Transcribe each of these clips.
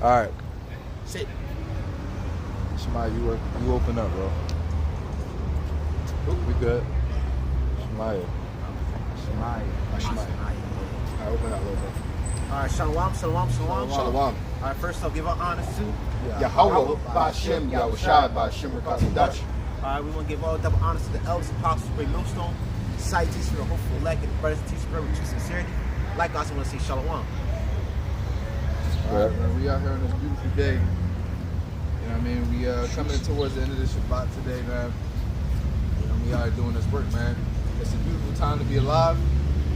Alright. Sit. Shemaya, you open up, bro. We good. Shemaya. Alright, open up a little bit. Alright, shalom. Shalom. Alright, first I'll give our honors to Yahweh, Ba'Shem, Yahushai, Ba'Shem, Rakadash. Alright, we want to give all double honors to the elders, apostles, great millstone, scientists for the hopeful elect, and the brothers and teachers with true sincerity. Likewise, I want to say shalom. Alright, man, we out here on this beautiful day. You know what I mean? We coming towards the end of the Shabbat today, man. You know, we out here doing this work, man. It's a beautiful time to be alive.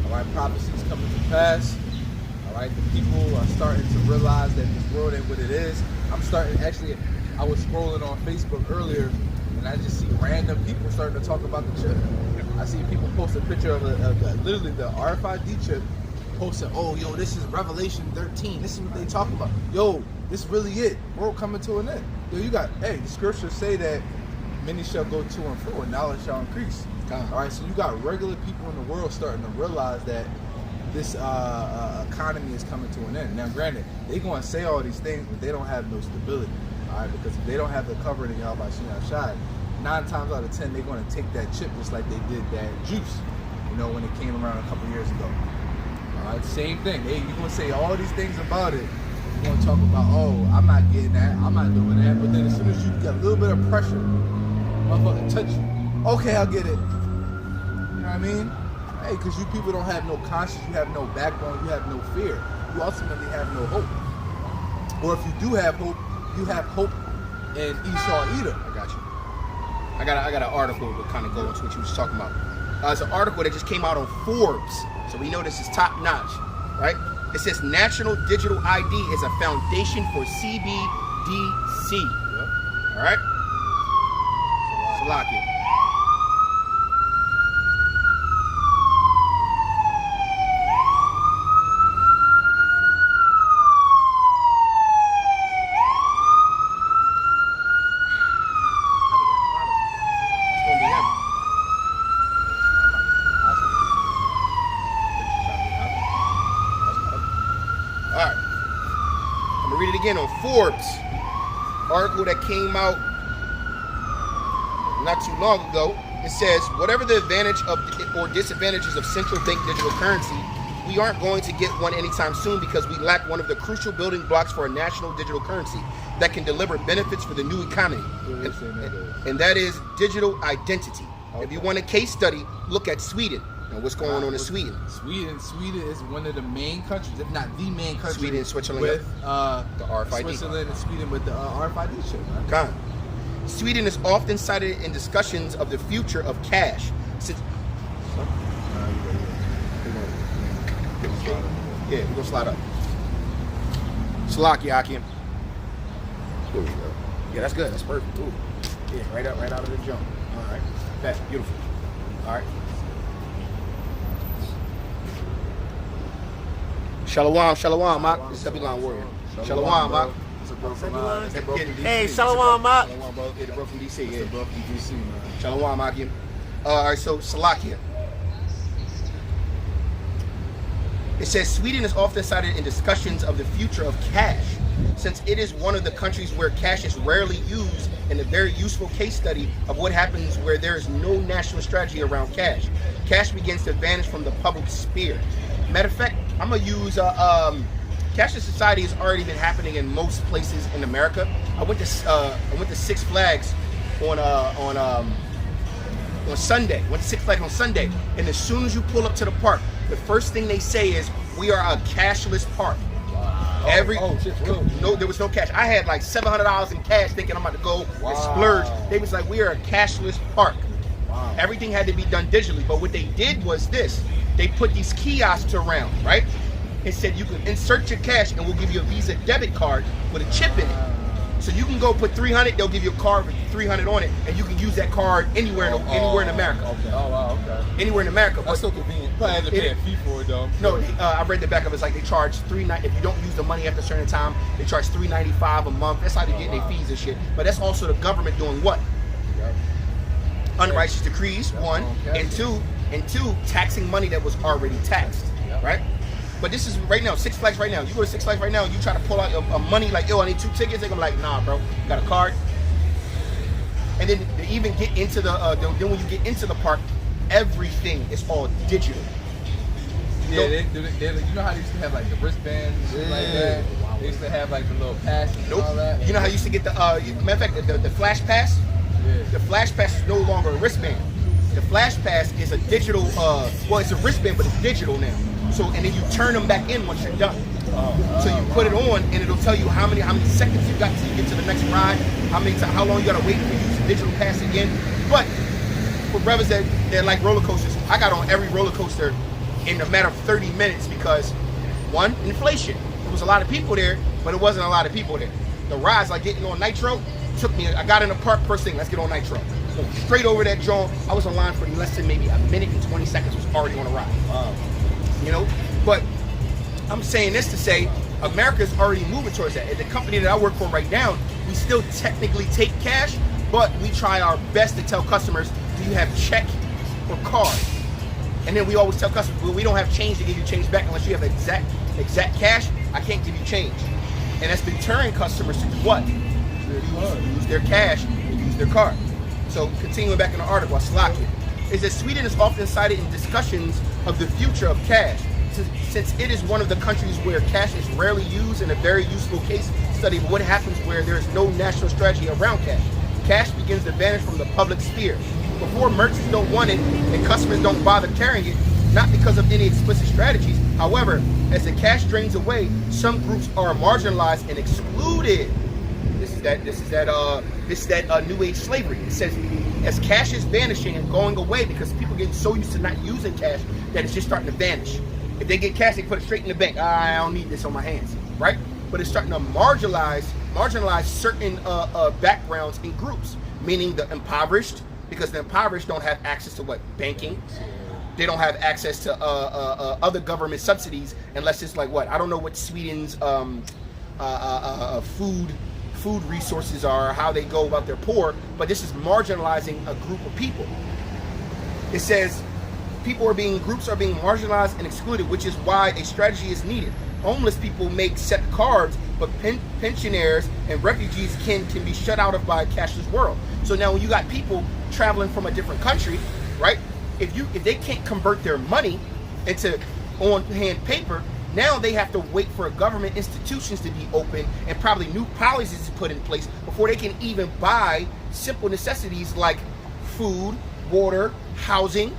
Alright, prophecies coming to pass. Alright, the people are starting to realize that this world ain't what it is. I was scrolling on Facebook earlier, and I just see random people starting to talk about the chip. I see people post a picture of literally the RFID chip, posting, oh, yo, this is Revelation 13. This is what they talk about. Yo, this is really it. World coming to an end. Yo, the scriptures say that many shall go to and fro, and knowledge shall increase. All right, so you got regular people in the world starting to realize that this economy is coming to an end. Now, granted, they're going to say all these things, but they don't have no stability. All right, because if they don't have the covering of Yahweh Shai, 9 times out of 10, they're going to take that chip just like they did that juice, when it came around a couple years ago. All right, same thing. You're going to say all these things about it. You're going to talk about, oh, I'm not getting that, I'm not doing that. But then as soon as you get a little bit of pressure, motherfucker touch you. Okay, I'll get it. You know what I mean? Hey, because you people don't have no conscience, you have no backbone, you have no fear. You ultimately have no hope. Or if you do have hope, you have hope in Esau Edom. I got you. I got an article that kind of go into what you was talking about. It's an article that just came out on Forbes, so we know this is top notch, right? It says National Digital ID is a foundation for CBDC. Yep. All right? Salakia. On Forbes, article that came out not too long ago, it says whatever the advantage of or disadvantages of central bank digital currency, we aren't going to get one anytime soon because we lack one of the crucial building blocks for a national digital currency that can deliver benefits for the new economy, and that is digital identity. Okay. If you want a case study, look at Sweden. Now, what's going on in Sweden? Sweden is one of the main countries, if not the main country. Sweden and Switzerland with the RFID. Switzerland and Sweden with the RFID chip. Right? Sweden is often cited in discussions of the future of cash. Yeah, we're gonna slide up. Salakia Akim. There we go. Yeah, that's good. That's perfect. Ooh. Yeah, right out of the jump. All right. That beautiful. All right. Shalom, Mak. This is Zebulon Warrior. Shalom, Mak. Hey, Shalom, Mak. Shalom, bro. Yeah, the bro from DC. Yeah, the bro from DC, man. Shalom, Mak. All right, so Salakia. It says Sweden is often cited in discussions of the future of cash, since it is one of the countries where cash is rarely used, and a very useful case study of what happens where there is no national strategy around cash. Cash begins to vanish from the public sphere. Matter of fact, I'm gonna use cashless society has already been happening in most places in America. I went to Six Flags on Sunday. Went to Six Flags on Sunday, and as soon as you pull up to the park, the first thing they say is, "We are a cashless park." Wow. No, there was no cash. I had like $700 in cash, thinking I'm about to go and splurge. They was like, "We are a cashless park." Wow. Everything had to be done digitally, but what they did was this. They put these kiosks around, right? It said you can insert your cash and we'll give you a Visa debit card with a chip in it. So you can go put 300, they'll give you a card with 300 on it, and you can use that card anywhere in America. Okay. Oh, wow, okay. Anywhere in America. That's so convenient. Probably had to pay a fee for it, though. No, I read the back of it. It's like they charge $3.90 if you don't use the money after a certain time. They charge $3.95 a month. That's how they get their fees and shit. But that's also the government doing what? Yep. Unrighteous decrees, one, and two, taxing money that was already taxed, right? But this is right now, Six Flags right now. You go to Six Flags right now, you try to pull out a money like, yo, I need 2 tickets. They're gonna be like, nah, bro, you got a card. And then they even get into the, then when you get into the park, everything is all digital. Yeah, you know how they used to have like the wristbands and shit like that? They used to have like the little passes and all that? You know how you used to get the, matter of fact, the Flash Pass? Yeah. The Flash Pass is no longer a wristband. The Flash Pass is a digital, well, it's a wristband, but it's digital now. So, and then you turn them back in once you're done. So you put it on, and it'll tell you how many seconds you got till you get to the next ride, how long you gotta wait for you to use the digital pass again. But for brothers that like roller coasters, I got on every roller coaster in a matter of 30 minutes because, one, inflation. There was a lot of people there, but it wasn't a lot of people there. The rides, like getting on Nitro, took me, I got in the park first thing, let's get on Nitro. So straight over that joint, I was online for less than maybe a minute and 20 seconds, was already on a ride. Wow. You know, but I'm saying this to say, America's already moving towards that. At the company that I work for right now, we still technically take cash, but we try our best to tell customers, do you have check or card? And then we always tell customers, well, we don't have change to give you change back unless you have exact cash. I can't give you change. And that's deterring customers to do what? Use their cash and use their card. So continuing back in the article, I slack it. Is that Sweden is often cited in discussions of the future of cash, since it is one of the countries where cash is rarely used in a very useful case study of what happens where there is no national strategy around cash. Cash begins to vanish from the public sphere. Before merchants don't want it and customers don't bother carrying it, not because of any explicit strategies. However, as the cash drains away, some groups are marginalized and excluded. This is that new age slavery. It says as cash is vanishing and going away because people get so used to not using cash that it's just starting to vanish. If they get cash, they put it straight in the bank. I don't need this on my hands, right? But it's starting to marginalize certain backgrounds and groups, meaning the impoverished, because the impoverished don't have access to what? Banking. They don't have access to other government subsidies unless it's like what? I don't know what Sweden's food resources are, how they go about their poor, but this is marginalizing a group of people. It says groups are being marginalized and excluded, which is why a strategy is needed. Homeless people make set cards, but pensioners and refugees can be shut out of by a cashless world. So now when you got people traveling from a different country, right? If they can't convert their money into on-hand paper, now they have to wait for government institutions to be open and probably new policies to put in place before they can even buy simple necessities like food, water, housing.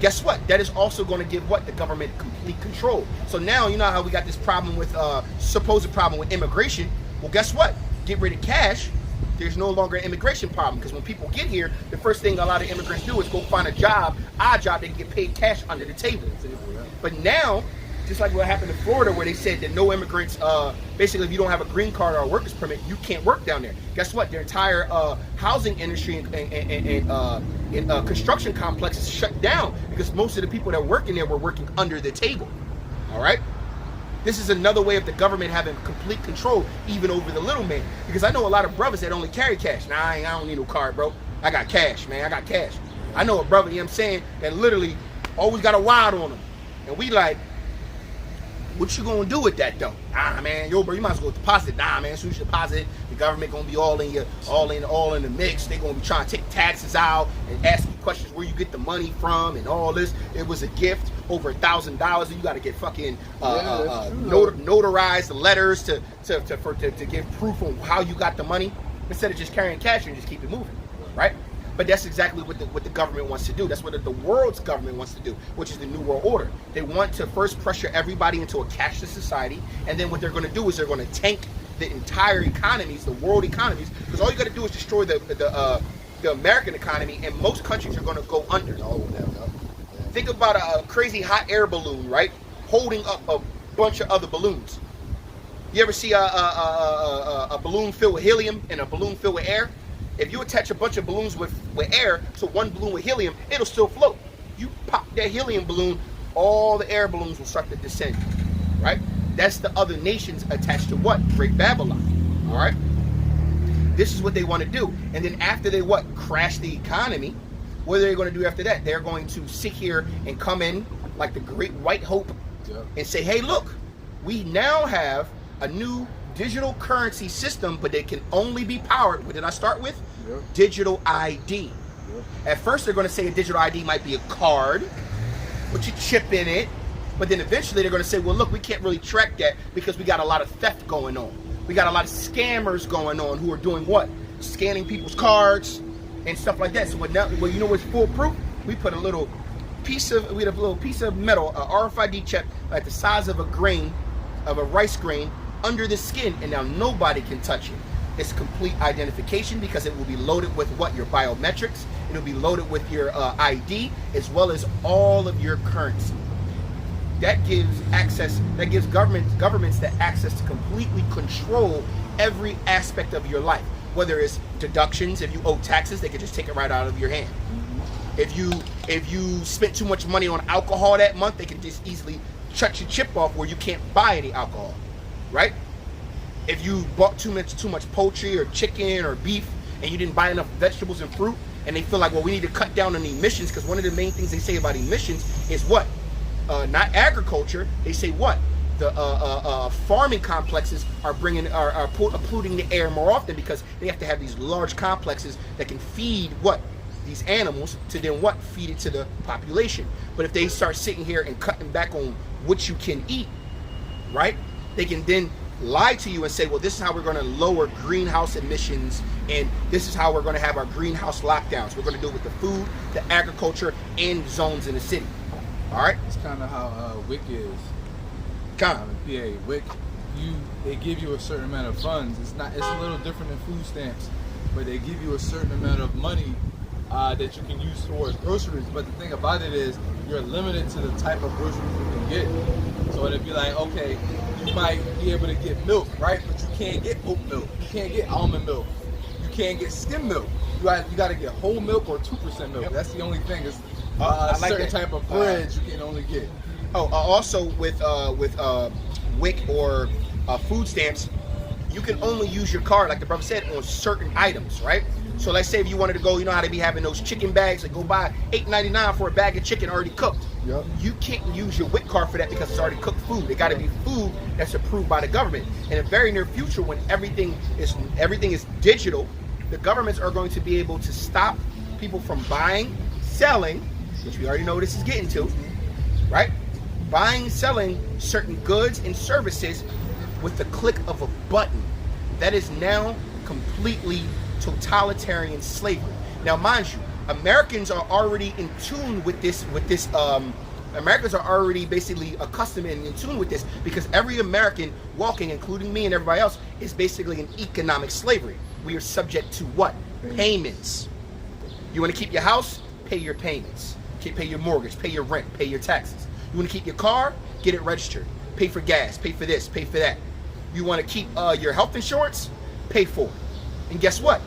Guess what? That is also going to give what? The government complete control. So now you know how we got this problem with supposed problem with immigration. Well, guess what? Get rid of cash. There's no longer an immigration problem because when people get here, the first thing a lot of immigrants do is go find a job, odd job, they can get paid cash under the table. But now, just like what happened in Florida where they said that no immigrants, basically if you don't have a green card or a worker's permit, you can't work down there. Guess what? Their entire housing industry and construction complex is shut down because most of the people that are working there were working under the table. All right? This is another way of the government having complete control even over the little man. Because I know a lot of brothers that only carry cash. Nah, I don't need no card, bro. I got cash, man. I got cash. I know a brother, you know what I'm saying, that literally always got a wad on him. And we like, what you gonna do with that though? Ah man, yo bro, you might as well deposit. Nah man, as soon as you deposit it, the government gonna be all in the mix. They gonna be trying to take taxes out and ask you questions where you get the money from and all this. It was a gift over $1,000. You gotta get fucking notarized letters to give proof on how you got the money instead of just carrying cash and just keep it moving, right? But that's exactly what the government wants to do. That's what the world's government wants to do, which is the New World Order. They want to first pressure everybody into a cashless society, and then what they're going to do is they're going to tank the entire economies, the world economies, because all you got to do is destroy the American economy, and most countries are going to go under. Think about a crazy hot air balloon, right? Holding up a bunch of other balloons. You ever see a balloon filled with helium and a balloon filled with air? If you attach a bunch of balloons with air to one balloon with helium, it'll still float. You pop that helium balloon, all the air balloons will start to descend, right? That's the other nations attached to what? Great Babylon, all right? This is what they want to do. And then after they crash the economy, what are they going to do after that? They're going to sit here and come in like the Great White Hope and say, hey, look, we now have a new digital currency system, but it can only be powered, what did I start with? Digital ID. At first, they're going to say a digital ID might be a card with your chip in it, but then eventually they're going to say, well, look, we can't really track that because we got a lot of theft going on. We got a lot of scammers going on who are doing what? Scanning people's cards and stuff like that. So what now? Well, you know what's foolproof? We put a little piece of metal, a RFID chip like the size of a grain, of a rice grain, under the skin, and now nobody can touch it. It's complete identification because it will be loaded with what? Your biometrics. It'll be loaded with your ID as well as all of your currency. That gives access. That gives governments the access to completely control every aspect of your life. Whether it's deductions, if you owe taxes, they can just take it right out of your hand. If you spent too much money on alcohol that month, they can just easily shut your chip off where you can't buy any alcohol, right? If you bought too much poultry or chicken or beef and you didn't buy enough vegetables and fruit, and they feel like, well, we need to cut down on emissions, because one of the main things they say about emissions is what? Not agriculture. They say what? The farming complexes are polluting the air more often because they have to have these large complexes that can feed what? These animals to then what? Feed it to the population. But if they start sitting here and cutting back on what you can eat, right? They can then lie to you and say, well, this is how we're going to lower greenhouse emissions, and this is how we're going to have our greenhouse lockdowns. We're going to do it with the food, the agriculture, and zones in the city. All right? It's kind of how WIC is. Kind of. PA, WIC, they give you a certain amount of funds. It's a little different than food stamps, but they give you a certain amount of money that you can use towards groceries. But the thing about it is, you're limited to the type of groceries you can get. So it'd be like, okay, you might be able to get milk, right? But you can't get oat milk. You can't get almond milk. You can't get skim milk. You got to get whole milk or 2% milk. Yep. That's the only thing. Is a certain type of bread you can only get. Also with WIC or food stamps, you can only use your card, like the brother said, on certain items, right? So let's say if you wanted to go, you know how they be having those chicken bags, like go buy $8.99 for a bag of chicken already cooked. Yep. You can't use your WIC card for that because it's already cooked food. It got to be food that's approved by the government. In the very near future, when everything is digital, the governments are going to be able to stop people from buying, selling, which we already know this is getting to, right? Buying, selling certain goods and services with the click of a button. That is now completely totalitarian slavery. Now, mind you, Americans are already in tune with this. Americans are already basically accustomed and in tune with this because every American walking, including me and everybody else, is basically in economic slavery. We are subject to what? Payments. You want to keep your house? Pay your payments. Pay your mortgage. Pay your rent. Pay your taxes. You want to keep your car? Get it registered. Pay for gas. Pay for this. Pay for that. You want to keep your health insurance? Pay for it. And guess what?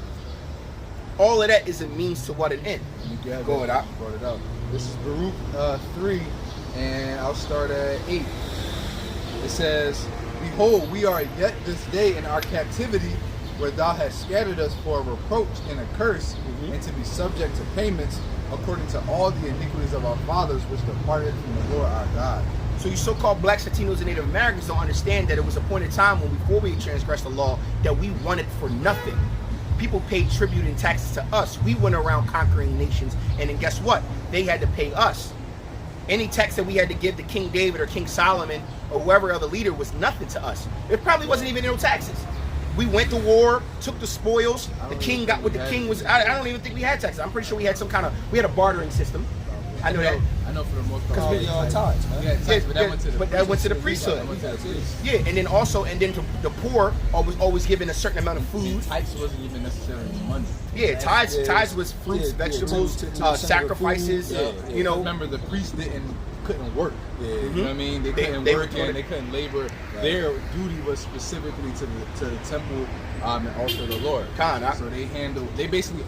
All of that is a means to what an end. Go it out. Brought it out. This is Baruch 3, and I'll start at 8. It says, "Behold, we are yet this day in our captivity, where thou hast scattered us for a reproach and a curse, and to be subject to payments, according to all the iniquities of our fathers, which departed from the Lord our God." So you so-called blacks, Latinos, and Native Americans don't understand that it was a point in time when before we transgressed the law that we wanted for nothing. People paid tribute and taxes to us. We went around conquering nations, and then guess what? They had to pay us. Any tax that we had to give to King David or King Solomon or whoever other leader was nothing to us. It probably wasn't even no taxes. We went to war, took the spoils. The king got what the king was. I don't even think we had taxes. I'm pretty sure we had we had a bartering system. I know that. I know for the most part. Because we tithes, man. Yeah, tax, but that went to the priesthood. Yeah, and then the poor was always given a certain amount of food. Tithes wasn't even necessarily money. Yeah, tithes was fruits, vegetables, sacrifices. You know, remember the priests couldn't work. Yeah, you know what I mean? They couldn't work and they couldn't labor. Right. Their duty was specifically to the temple and also the Lord. So they basically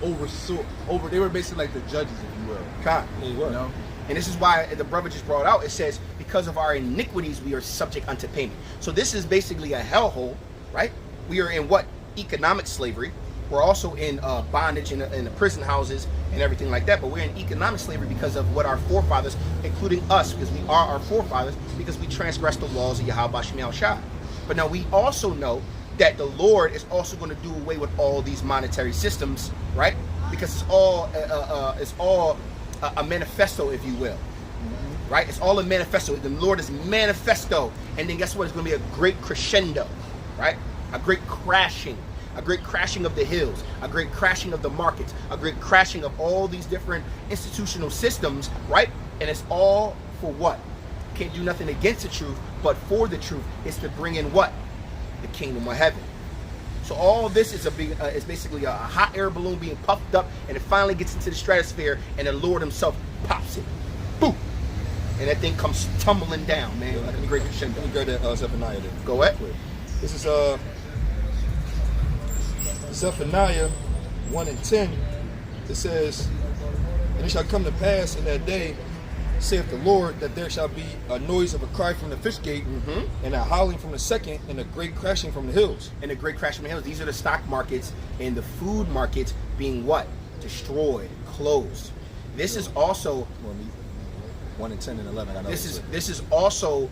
they were basically like the judges, if you will. You know? And this is why the brother just brought out, it says, because of our iniquities, we are subject unto payment. So this is basically a hellhole, right? We are in what? Economic slavery. We're also in bondage in the prison houses and everything like that. But we're in economic slavery because of what our forefathers, including us, because we are our forefathers, because we transgressed the laws of Yahweh Shemel Shai. But now we also know that the Lord is also going to do away with all these monetary systems, right? Because it's all a manifesto, if you will. Right? It's all a manifesto. The Lord is manifesto. And then guess what? It's going to be a great crescendo, right? A great crashing of the hills, a great crashing of the markets, a great crashing of all these different institutional systems, right? And it's all for what? Can't do nothing against the truth, but for the truth is to bring in what? The kingdom of heaven. So all this is is basically a hot air balloon being puffed up, and it finally gets into the stratosphere, and the Lord himself pops it. Boom! And that thing comes tumbling down, man, like a great crescendo. Let me go to Zephaniah then. Go ahead. This is Zephaniah 1 and 10. It says, "And it shall come to pass in that day, saith the Lord, that there shall be a noise of a cry from the fish gate, and a howling from the second, and a great crashing from the hills." And a great crash from the hills. These are the stock markets and the food markets being what? Destroyed, closed. This is also 1 and 10 and 11. I know this is also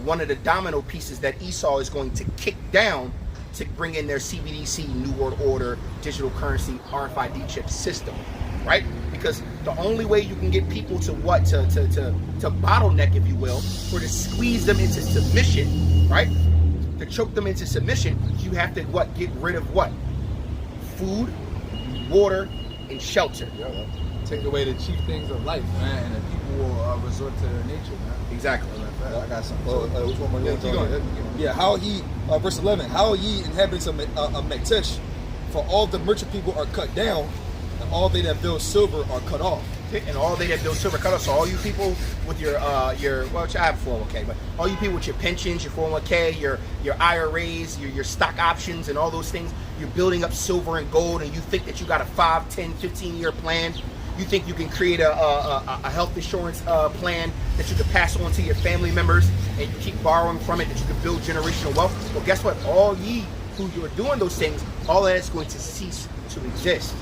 one of the domino pieces that Esau is going to kick down to bring in their CBDC, New World Order, digital currency, RFID chip system, right? Because the only way you can get people to what to bottleneck, if you will, or to squeeze them into submission, right? To choke them into submission, you have to what? Get rid of what? Food, water, and shelter. Yeah, take away the chief things of life, man, and then people will resort to their nature, man. Exactly. I got some. which one more? Yeah, keep going. Yeah, how ye, verse 11, how ye inhabitants of Mektesh, for all the merchant people are cut down, and all they that build silver are cut off. And all they that build silver cut off. So all you people with your well, I have 401k, but all you people with your pensions, your 401k, your IRAs, your stock options, and all those things, you're building up silver and gold, and you think that you got a 5, 10, 15-year plan. You think you can create a health insurance plan that you can pass on to your family members, and you keep borrowing from it, that you can build generational wealth. Well, guess what? All ye who you are doing those things, all of that is going to cease to exist.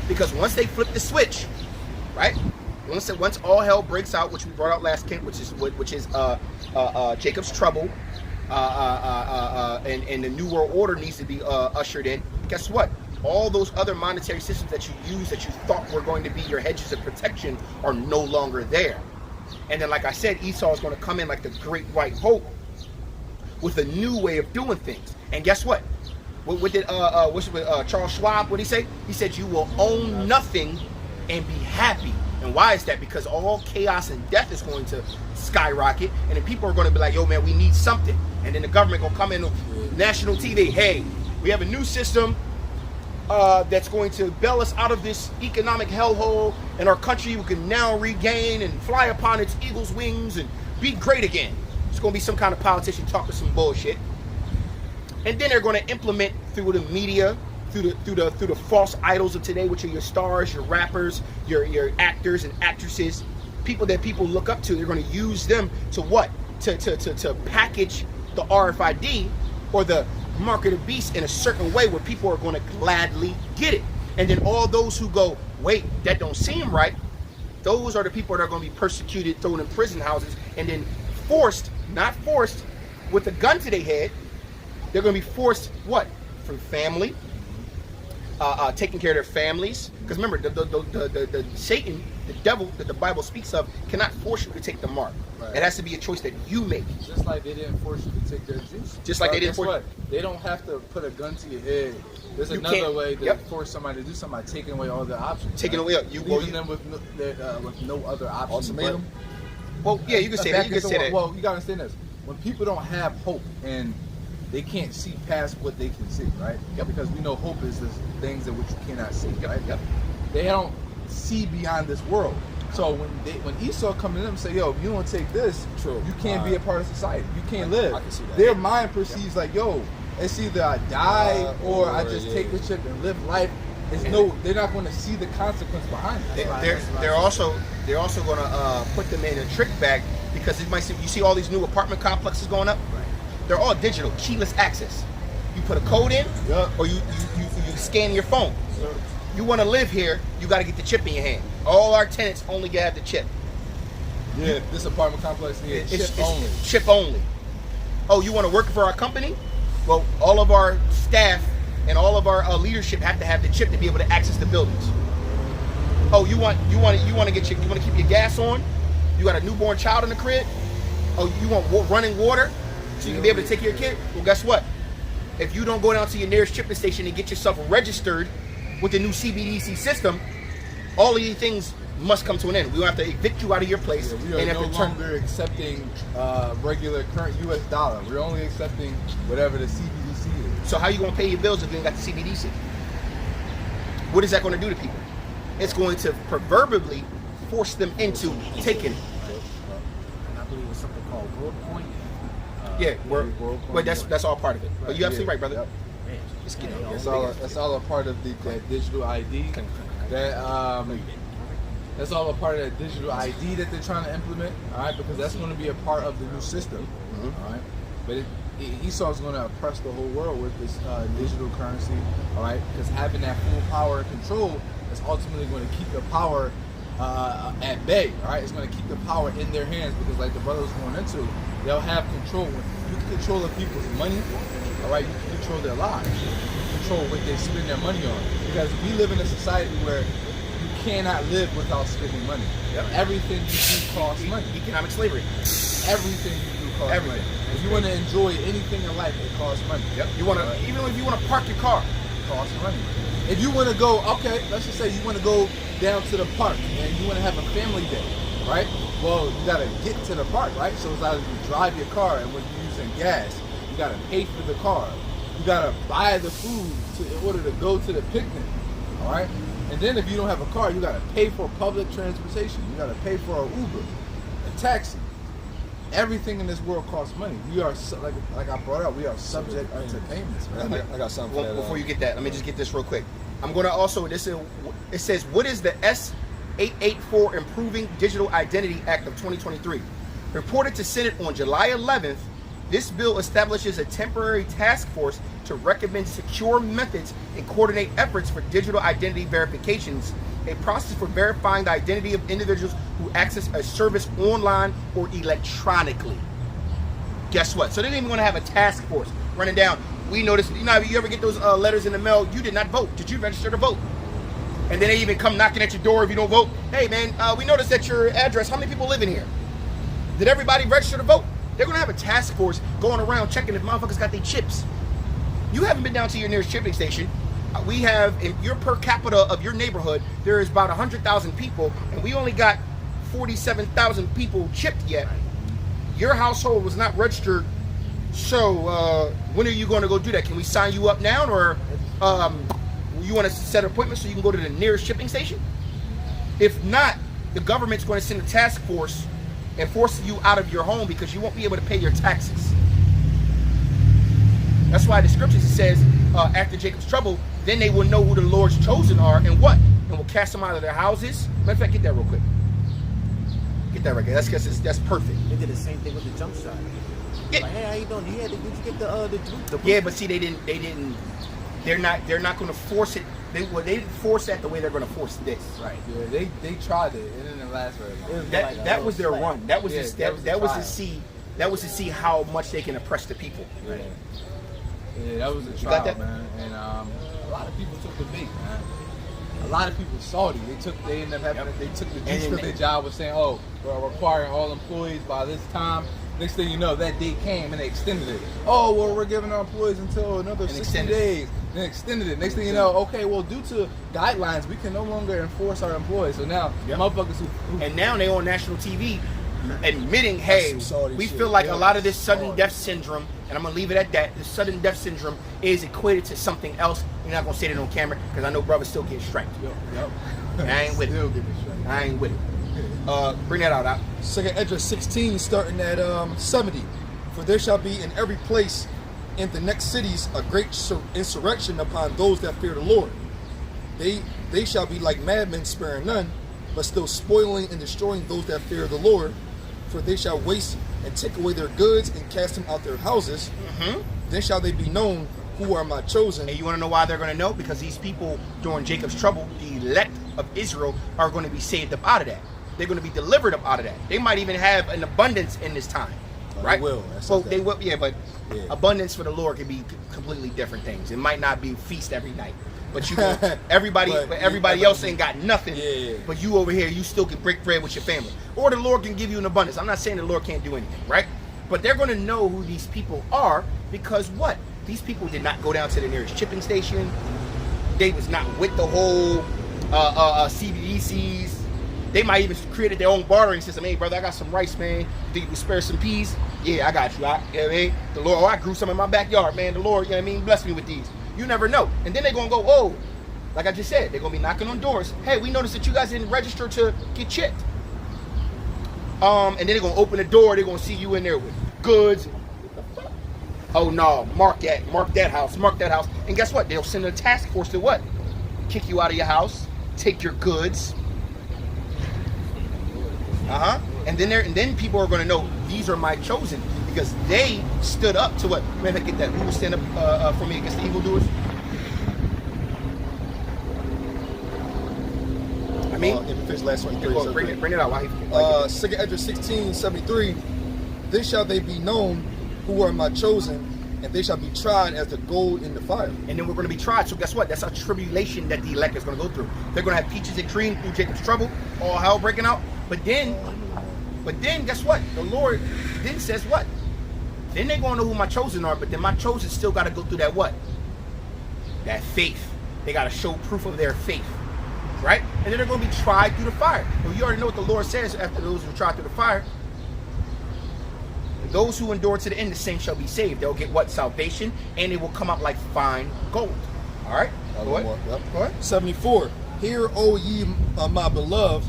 Because once they flip the switch, right? Once all hell breaks out, which we brought out last camp, which is Jacob's trouble, and the New World Order needs to be ushered in. Guess what? All those other monetary systems that you use that you thought were going to be your hedges of protection are no longer there. And then, like I said, Esau is going to come in like the great white hope with a new way of doing things. And guess what? What did Charles Schwab, what did he say? He said, you will own nothing and be happy. And why is that? Because all chaos and death is going to skyrocket, and then people are going to be like, yo, man, we need something. And then the government going to come in on national TV. Hey, we have a new system that's going to bail us out of this economic hellhole, and our country we can now regain and fly upon its eagle's wings and be great again. It's going to be some kind of politician talking some bullshit. And then they're going to implement through the media, through the false idols of today, which are your stars, your rappers, your actors and actresses, people that people look up to. They're going to use them to what? To package the RFID or the mark of the beast in a certain way where people are going to gladly get it. And then all those who go, wait, that don't seem right, those are the people that are going to be persecuted, thrown in prison houses, and then forced, not forced, with a gun to their head. They're going to be forced, what? From family, taking care of their families. Because remember, the Satan, the devil that the Bible speaks of, cannot force you to take the mark. Right. It has to be a choice that you make. Just like they didn't force you to take their juice. Just like they didn't force. What? They don't have to put a gun to your head. There's another way to force somebody to do something by taking away all their options. Taking away, leaving them with no other options. Ultimatum. Well, yeah, you can say that. You can say that. Well, you gotta understand this. When people don't have hope and they can't see past what they can see, right? Yep. Because we know hope is the things in which you cannot see, right? Yep. They don't see beyond this world. So when Esau come to them and say, yo, if you don't take this, True. you can't be a part of society. You can't live. I can see that. Their mind perceives like, yo, it's either I die or I just take the chip and live life. They're not going to see the consequence behind it. They're also going to put them in a trick bag, because it might see, you see all these new apartment complexes going up. Right. They're all digital, keyless access. you put a code in, Yep. or you scan your phone. You want to live here, you got to get the chip in your hand. All our tenants only have the chip. Yeah, this apartment complex needs chip only. Chip only. Oh, you want to work for our company? Well, all of our staff and all of our leadership have to have the chip to be able to access the buildings. Oh, you want to keep your gas on? You got a newborn child in the crib? Oh, you want running water so you can be able to take care of your kid? Well, guess what? If you don't go down to your nearest chipping station and get yourself registered with the new CBDC system, all of these things must come to an end. We will have to evict you out of your place. Yeah, we are and have no to turn. longer accepting regular current U.S. dollar. We're only accepting whatever the CBDC is. So how you gonna pay your bills if you ain't got the CBDC? What is that going to do to people? It's going to proverbially force them into taking it. And I believe it's something called WorldCoin. Yeah, WorldCoin, but that's all part of it. But you absolutely right, brother. Yep. Man, Let's get it. That's all a part of that digital ID. That's all a part of that digital ID that they're trying to implement. All right, because that's going to be a part of the new system. All right, but Esau's going to oppress the whole world with this digital currency. All right, because having that full power and control is ultimately going to keep the power at bay. All right, it's going to keep the power in their hands because, like the brother was going into, they'll have control. You can control the people's money. All right, you can control their lives. You can control what they spend their money on. Because we live in a society where you cannot live without spending money. Yep. Everything you do costs money. Economic slavery. Everything you do costs Everything. money. If you want to enjoy anything in life, it costs money. Yep. You want to, even if you want to park your car, It costs money. If you want to go, okay, let's just say you want to go down to the park and you want to have a family day, right? Well, you got to get to the park, right? So it's either you drive your car and when you're using gas, you got to pay for the car. You got to buy the food in order to go to the picnic, all right? And then if you don't have a car, you got to pay for public transportation. You got to pay for an Uber, a taxi. Everything in this world costs money. We are, like I brought up, we are subject to payments, man. I got something for well, that. before you get that, let me just get this real quick. I'm going to also, it says, what is the S884 Improving Digital Identity Act of 2023? Reported to Senate on July 11th, this bill establishes a temporary task force to recommend secure methods and coordinate efforts for digital identity verifications, a process for verifying the identity of individuals who access a service online or electronically. Guess what? So they didn't even want to have a task force running down. We noticed, you know, you ever get those letters in the mail, you did not vote. Did you register to vote? And then they even come knocking at your door if you don't vote. Hey man, we noticed that your address, how many people live in here? Did everybody register to vote? They're gonna have a task force going around checking if motherfuckers got their chips. You haven't been down to your nearest chipping station. We have, in your per capita of your neighborhood, there is about 100,000 people, and we only got 47,000 people chipped yet. Your household was not registered, so when are you going to go do that? Can we sign you up now, or you want to set an appointment so you can go to the nearest shipping station? If not, the government's going to send a task force and force you out of your home because you won't be able to pay your taxes. That's why the scriptures says, after Jacob's trouble, then they will know who the Lord's chosen are and what? And will cast them out of their houses. Matter of fact, get that real quick. Get that right there. That's perfect. They did the same thing with the jump shot. Yeah. Like, hey, how you doing? Yeah, did you get the Yeah, but see, they're not going to force it. They didn't force that the way they're going to force this. right. Yeah, they tried it. It didn't last very long. That was their run. That was Yeah, just, that was the that was to trial. see. That was to see how much they can oppress the people. Yeah. Yeah, that was a got trial, that? man. And a lot of people took the bait, man. A lot of people salty. They ended up having they took the juice because their job was saying, oh, we're requiring all employees by this time. Next thing you know, that date came and they extended it. Oh, well, we're giving our employees until another 60 days. Then extended it. Next thing you know, okay, well, due to guidelines, we can no longer enforce our employees. So now, motherfuckers who And now they on national TV admitting, hey, some salty we shit. feel like Yeah. a lot of this sudden death syndrome, and I'm gonna leave it at that. The sudden death syndrome is equated to something else. You're not gonna say that on camera because I know brothers still get striked. Yep. I ain't with Still it. give me straight. I ain't with it. Bring that out. Second Ezra 16, starting at 70. For there shall be in every place in the next cities a great insurrection upon those that fear the Lord. They shall be like madmen, sparing none, but still spoiling and destroying those that fear the Lord. For they shall waste and take away their goods and cast them out their houses. Then shall they be known who are my chosen. And you want to know why they're going to know? Because these people during Jacob's trouble, the elect of Israel, are going to be saved up out of that. They're going to be delivered up out of that. They might even have an abundance in this time, right? They will. So they will, yeah, but Yeah. abundance for the Lord can be completely different things. It might not be feast every night, but you can, everybody else ain't got nothing. Yeah. But you over here, you still can break bread with your family, or the Lord can give you an abundance. I'm not saying the Lord can't do anything, right? But they're going to know who these people are because what? These people did not go down to the nearest shipping station. They was not with the whole CBDCs. They might even created their own bartering system. Hey, brother, I got some rice, man. Think you can spare some peas? Yeah, I got you. You know what I mean? The Lord, I grew some in my backyard, man. The Lord, you know what I mean, bless me with these. You never know. And then they're going to go, oh, like I just said, they're going to be knocking on doors. Hey, we noticed that you guys didn't register to get chipped. And then they're going to open the door. They're going to see you in there with goods. Oh, no, mark that house. And guess what? They'll send a task force to what? Kick you out of your house, take your goods. And then people are going to know these are my chosen because they stood up to what? Man, get that. Who will stand up for me against the evildoers? I mean, last one. bring it out. Why? 2nd Esdras 16:73. Then shall they be known who are my chosen, and they shall be tried as the gold in the fire. And then we're going to be tried. So guess what? That's a tribulation that the elect is going to go through. They're going to have peaches and cream through Jacob's trouble, all hell breaking out. But then guess what? The Lord then says what? Then they're going to know who my chosen are, but then my chosen still got to go through that what? That faith. They got to show proof of their faith. Right? And then they're going to be tried through the fire. Well, you already know what the Lord says after those who are tried through the fire. Those who endure to the end, the same shall be saved. They'll get what? Salvation, and it will come out like fine gold. All right? Go ahead. 74. Hear, O ye my beloved,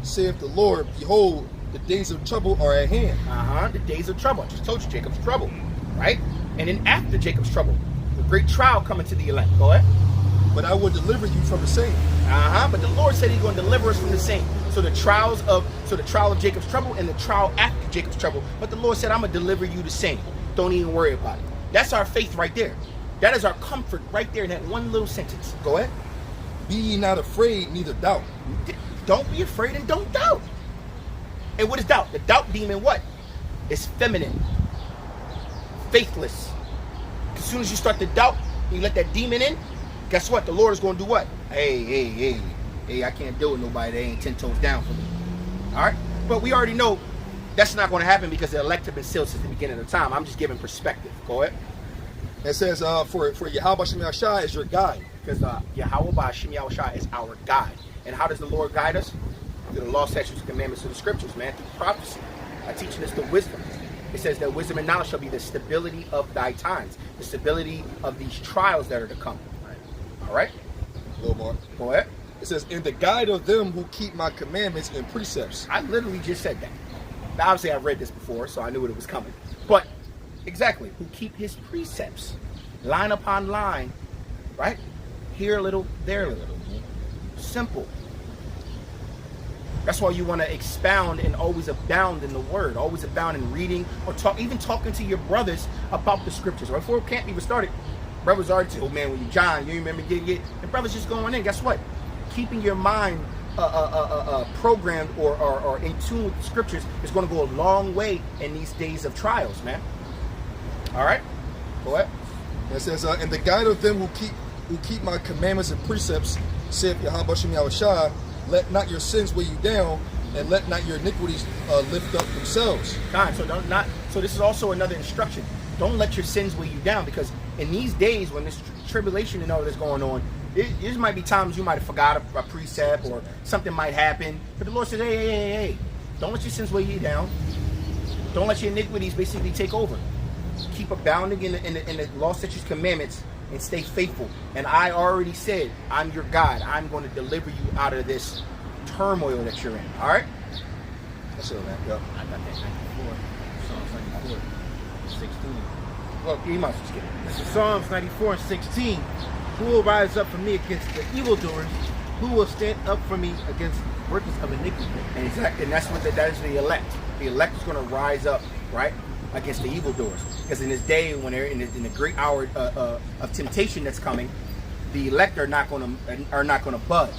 saith the Lord, behold, the days of trouble are at hand. The days of trouble. I just told you Jacob's trouble. Right? And then after Jacob's trouble, the great trial coming to the elect. Go ahead. But I will deliver you from the same. But the Lord said he's going to deliver us from the same. So the trial of Jacob's trouble and the trial after Jacob's trouble. But the Lord said, I'm going to deliver you the same. Don't even worry about it. That's our faith right there. That is our comfort right there in that one little sentence. Go ahead. Be ye not afraid, neither doubt. Don't be afraid and don't doubt. And what is doubt? The doubt demon what? It's feminine. Faithless. As soon as you start to doubt, you let that demon in, guess what? The Lord is going to do what? Hey, I can't deal with nobody that ain't 10 toes down for me. All right? But we already know that's not going to happen because the elect have been sealed since the beginning of time. I'm just giving perspective. Go ahead. It says, for Yahweh Shem Yahushua is your guide. Because Yahweh Shem Yahushua is our guide. And how does the Lord guide us? Through the law, statutes, and commandments of the scriptures, man. Through prophecy. By teaching us the wisdom. It says that wisdom and knowledge shall be the stability of thy times. The stability of these trials that are to come. All right? A little more. Go ahead. It says, in the guide of them who keep my commandments and precepts. I literally just said that. Now, obviously, I've read this before, so I knew it was coming. But, exactly, who keep his precepts, line upon line, right? Here a little, there a little. Simple. That's why you want to expound and always abound in the word, always abound in reading or even talking to your brothers about the scriptures. Right? Before camp even started, brothers already said, oh man, when you John, you remember get. And brothers just going in. Guess what? Keeping your mind programmed or in tune with the scriptures is going to go a long way in these days of trials, man. All right? Go ahead. It says, in the guide of them who keep my commandments and precepts, saith Yahweh Shem Yahushua, let not your sins weigh you down, and let not your iniquities lift up themselves. So this is also another instruction. Don't let your sins weigh you down, because in these days when this tribulation and all this going on, there might be times you might have forgot a precept or something might happen. But the Lord says, hey, don't let your sins weigh you down. Don't let your iniquities basically take over. Keep abounding in the law, statutes, commandments, and stay faithful. And I already said, I'm your God. I'm going to deliver you out of this turmoil that you're in. All right? That's it, man. Yep. I got that 94. Psalms 94, 16. Well, you might just get it. This is Psalms 94 and 16. Who will rise up for me against the evildoers? Who will stand up for me against workers of iniquity? And that's what that is the elect. The elect is going to rise up, right, against the evildoers. Because in this day, when they're in the great hour of temptation that's coming, the elect are not going to budge,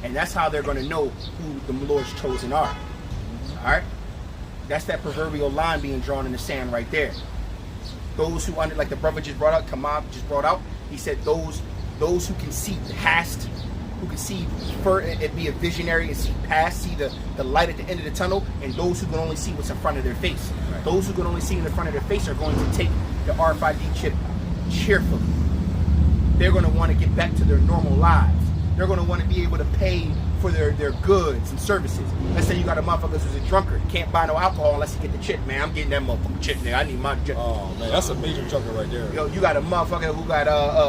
and that's how they're going to know who the Lord's chosen are. All right, that's that proverbial line being drawn in the sand right there. Those who like the brother just brought out, Kamab just brought out. He said those who can see past, who can see and be a visionary and see past, see the light at the end of the tunnel, and those who can only see what's in front of their face. Right. Those who can only see in the front of their face are going to take the RFID chip cheerfully. They're going to want to get back to their normal lives. They're going to want to be able to pay for their goods and services. Let's say you got a motherfucker who's a drunkard, can't buy no alcohol unless you get the chip, man. I'm getting that motherfucking chip, nigga. I need my chip. Oh man, that's a major junker right there. Yo, you got a motherfucker who got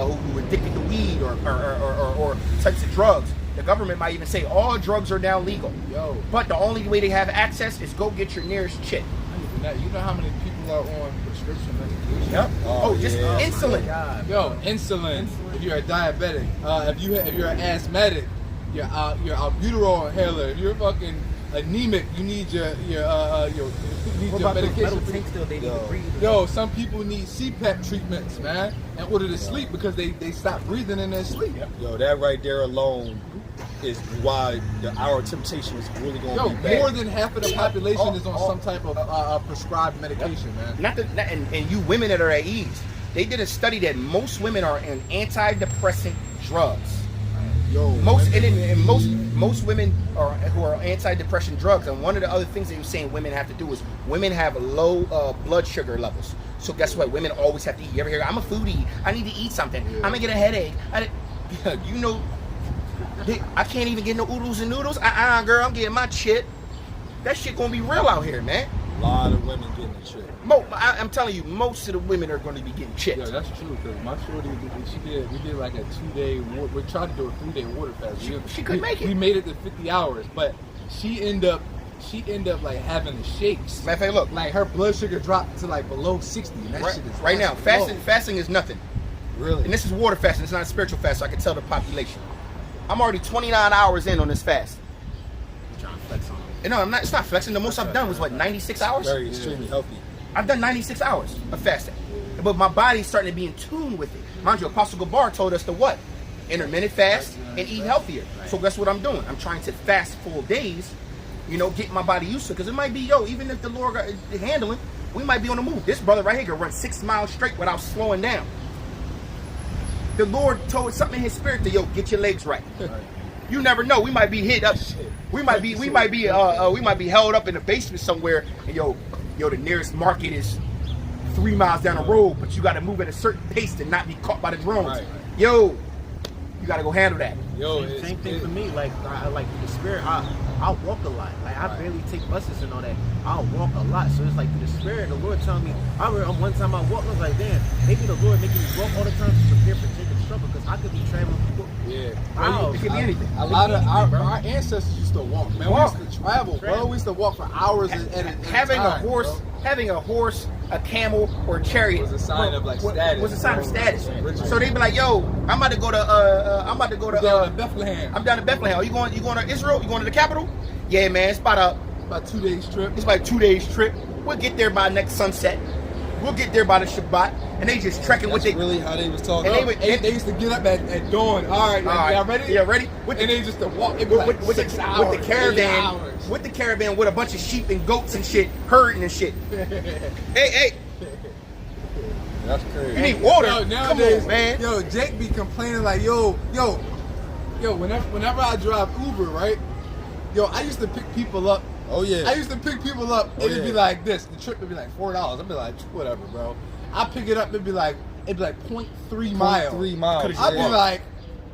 who addicted to weed or types of drugs. The government might even say all drugs are now legal. Yo, but the only way they have access is go get your nearest chip. you know how many people are on prescription medication? Yep. Oh, just yeah. insulin. Yo, insulin. If you're a diabetic, if you're an asthmatic, your albuterol inhaler. If you're fucking anemic, you need your medication. Yo, some people need CPAP treatments, man, in order to sleep because they stop breathing in their sleep. Yo, that right there alone is why the hour of temptation is really going to be bad. More than half of the population is on some type of prescribed medication, man. And you women that are at ease, they did a study that most women are on antidepressant drugs. Yo, most women who are antidepressant drugs, and one of the other things they were saying women have to do is women have low blood sugar levels. So guess what? Women always have to eat. You ever hear? I'm a foodie. I need to eat something. I'm gonna get a headache. You know, I can't even get no oodles and noodles. Girl, I'm getting my shit. That shit gonna be real out here, man. A lot of women getting the shit. I'm telling you, most of the women are going to be getting chipped. Yeah, that's true. Because my shorty, we did like a 2-day. We tried to do a 3-day water fast. She couldn't make it. We made it to 50 hours, but she ended up like having the shakes. Matter of fact, look, like her blood sugar dropped to like below 60. And that shit is right now, fasting is nothing. Really? And this is water fasting. It's not a spiritual fast. So I can tell the population. I'm already 29 hours in on this fast. I'm trying to flex on it. No, I'm not. It's not flexing. The most I've done was what, 96 hours. Very extremely healthy. I've done 96 hours of fasting, but my body's starting to be in tune with it. Mind you, Apostle Gabar told us to what? Intermittent fast and eat healthier. So guess what I'm doing? I'm trying to fast full days, get my body used to it. Because it might be, even if the Lord got it handling, we might be on the move. This brother right here can run 6 miles straight without slowing down. The Lord told something in his spirit to, get your legs right. You never know. We might be hit up. We might be held up in the basement somewhere. And the nearest market is 3 miles down the road, but you got to move at a certain pace to not be caught by the drones. Right. You got to go handle that. Same thing for me. Like the spirit, I walk a lot. Like I barely take buses and all that. I'll walk a lot. So it's like through the spirit, the Lord telling me. I remember one time I walked, I was like, damn, maybe the Lord making me walk all the time to prepare for taking struggle, because I could be traveling. Yeah, it could be anything. A lot of our ancestors used to walk, man. We used to travel, bro. We used to walk for hours at a having time, a horse, a camel, or a chariot was a sign of like status. Was a sign of status. So they'd be like, "Yo, I'm about to go to down to Bethlehem. I'm down to Bethlehem. You going to Israel? You going to the capital? Yeah, man. It's about 2 days trip. It's about a 2 days trip. We'll get there by next sunset. We'll get there by the Shabbat, and they just trekking with That's really how they was talking. And they used to get up at dawn. All right, y'all ready? Yeah, ready. And they just to walk with 6 hours. With the caravan. With the caravan with a bunch of sheep and goats and shit, herding and shit. Hey. That's crazy. You need water. Yo, nowadays, come on, man. Yo, Jake be complaining like, yo. Whenever I drive Uber, right? Yo, I used to pick people up. Oh yeah. I used to pick people up. It'd be like this. The trip would be like $4. I'd be like, whatever, bro. I pick it up. It'd be like 0.3 miles. 3 miles. I'd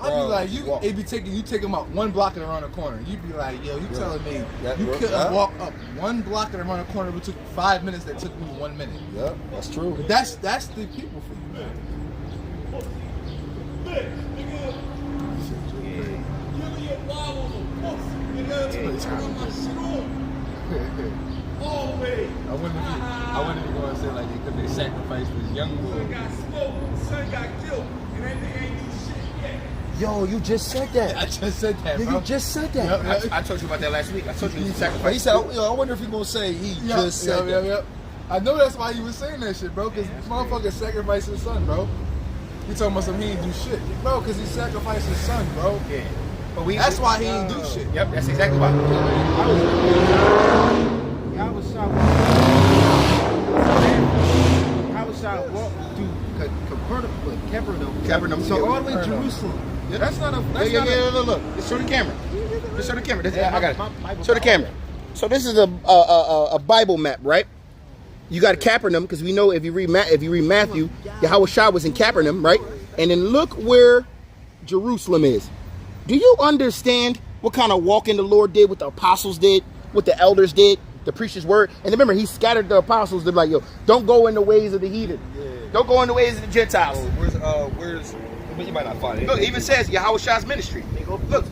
be like, you it'd be taking you take them up 1 block and around the corner. You'd be like, yo, you telling me That you work, couldn't huh? walk up 1 block and around the corner? It took 5 minutes. That took me 1 minute. Yep, that's true. But that's the people for you, man. I wouldn't be going to say like it because they sacrificed this young boy. Yo, you just said that. I just said that, Yeah, bro. you just said that. I told you about that last week. I told you he He sacrificed. said, I wonder if he's gonna say he just said that. I know that's why you was saying that shit, bro. Because motherfucker sacrificed his son, bro. You talking about something he didn't do shit, bro? Because he sacrificed his son, bro. Yeah. But That's why he didn't do shit. Yep, that's exactly why. I was shot walk through Capernaum. So all the way to Jerusalem. Yeah, that's not a. Look. Just show the camera. Just show the camera. I got it. Show the camera. So this is a Bible map, right? You got Capernaum because we know if you read Matthew, Yahushua was in Capernaum, right? And then look where Jerusalem is. Do you understand what kind of walking the Lord did, what the apostles did, what the elders did, the preacher's word? And remember, he scattered the apostles. They're like, yo, don't go in the ways of the heathen. Yeah. Don't go in the ways of the Gentiles. Where's you might not find it. Look, it even says Yahushua's ministry. Look,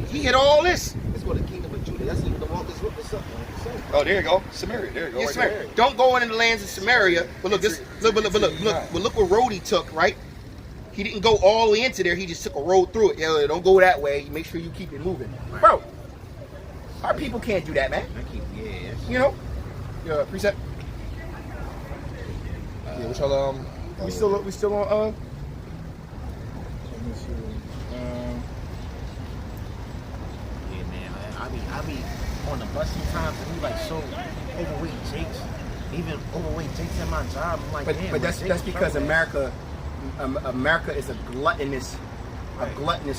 he hit all this. Let's go to the kingdom of Judah. That's the walk. What's up, man? Oh, there you go. Samaria. There you go. Yes, right sir. there. Don't go into the lands of Samaria. But look, look what road he took, right? He didn't go all the way into there. He just took a road through it. Yeah, don't go that way. Make sure you keep it moving, bro. Our people can't do that, man. You know, precept. Yeah, which y'all We still on. Yeah, man. I be on the bus sometimes and we like so overweight Jakes, even overweight Jakes at my job. I'm like, damn, But that's because America is a gluttonous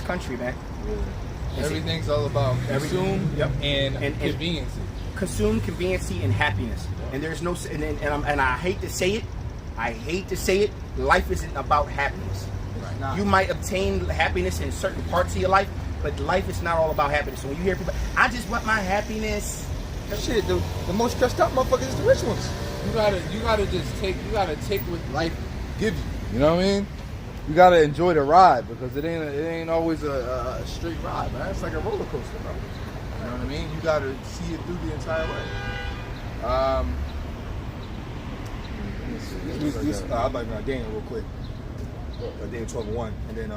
country, man. Everything's all about consume and convenience. Consume, convenience, and happiness. And there's no, and I hate to say it. Life isn't about happiness. Right. You might obtain happiness in certain parts of your life, but life is not all about happiness. So when you hear people, I just want my happiness. shit. The most stressed out motherfuckers is the rich ones. You gotta take what life gives you. You know what I mean? You gotta enjoy the ride because it ain't always a straight ride, man. It's like a roller coaster, bro. You know what I mean? You gotta see it through the entire way. I'd like to Daniel real quick. Daniel 12:1, and then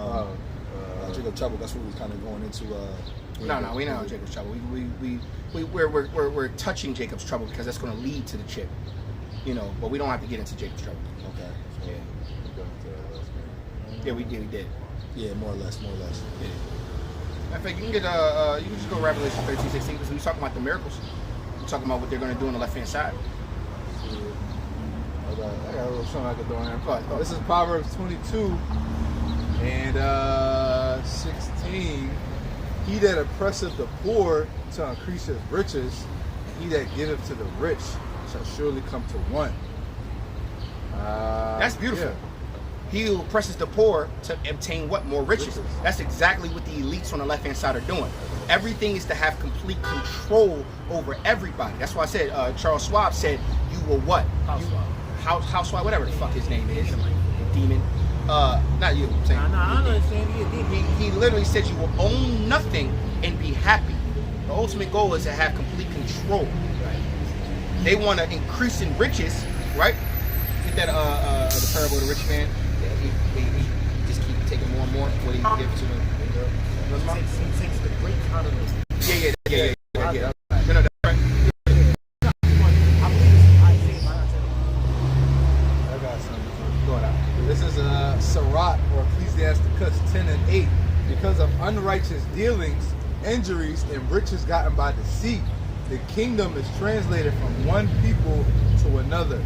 Jacob Trouble. That's what we was kind of going into. No, we're not on Jacob's trouble. We're touching Jacob's trouble because that's going to lead to the chip, you know. But we don't have to get into Jacob's trouble. Okay. Yeah, we did. Yeah, more or less. Yeah. In fact, you can get you can just go Revelation 13:16 because we're talking about the miracles. We're talking about what they're going to do on the left hand side. I got a little something I could throw in there. This is Proverbs 22 and 16. He that oppresseth the poor shall increase his riches, and he that giveth to the rich shall surely come to want. That's beautiful. Yeah. He who oppresses the poor to obtain what? More riches. That's exactly what the elites on the left hand side are doing. Everything is to have complete control over everybody. That's why I said Charles Schwab said you will what? House Schwab, whatever the fuck his name is, demon. Not you. I'm saying. I understand. He literally said you will own nothing and be happy. The ultimate goal is to have complete control. Right. They want to increase in riches, right? Get that the parable of the rich man. He just keep taking more and more before he give to him. He takes the great out of it. Yeah. No, that's right. I got something going on. This is Sirach or Ecclesiasticus 10 and 8. Because of unrighteous dealings, injuries, and riches gotten by deceit, the kingdom is translated from one people to another.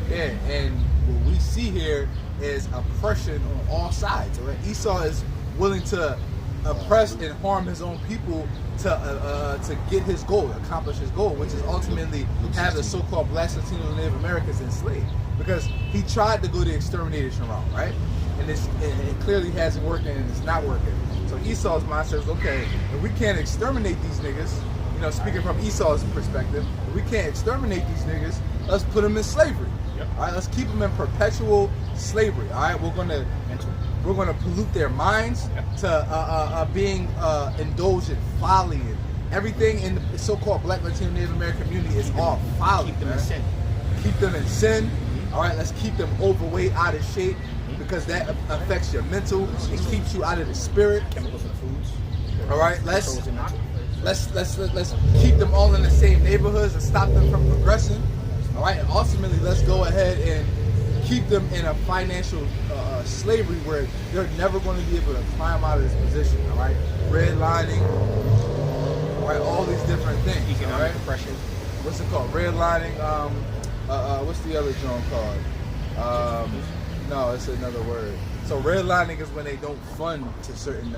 Yeah, and what we see here is oppression on all sides. Right? Esau is willing to oppress and harm his own people to get his goal, accomplish his goal, which is ultimately have the so-called Black, Latinos, and Native Americans enslaved. Because he tried to go the extermination route, right? And it clearly hasn't worked and it's not working. So Esau's mindset is, okay, if we can't exterminate these niggas, you know, speaking from Esau's perspective, if we can't exterminate these niggas, let's put them in slavery. Yep. All right, let's keep them in perpetual slavery. All right, we're gonna pollute their minds to being indulged in folly and everything in the so-called Black, Latino, Native American community is all folly. Keep them in sin. Keep them in sin. All right, let's keep them overweight, out of shape, because that affects your mental. It keeps you out of the spirit. Chemicals in the foods. All right, let's keep them all in the same neighborhoods and stop them from progressing. All right, and ultimately, let's go ahead and keep them in a financial slavery where they're never going to be able to climb out of this position. All right, redlining, right, all these different things. Economic all right? depression. What's it called? Redlining. What's the other joint called? No, it's another word. So redlining is when they don't fund to certain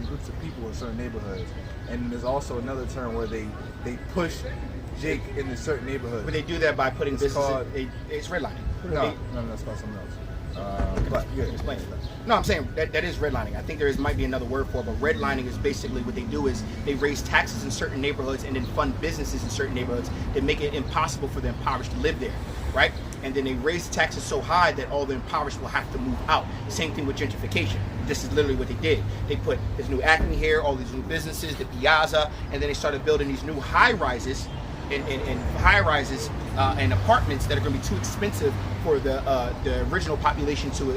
groups of people in certain neighborhoods, and there's also another term where they push Jake into certain neighborhoods. But they do that by putting It's businesses. called- It's redlining. No, that's called something else. But yeah, Explain it. No, I'm saying that is redlining. I think might be another word for it, but redlining is basically what they do is they raise taxes in certain neighborhoods and then fund businesses in certain neighborhoods that make it impossible for the impoverished to live there, right? And then they raise the taxes so high that all the impoverished will have to move out. Same thing with gentrification. This is literally what they did. They put this new Acme here, all these new businesses, the Piazza, and then they started building these new high-rises and apartments that are going to be too expensive for the original population to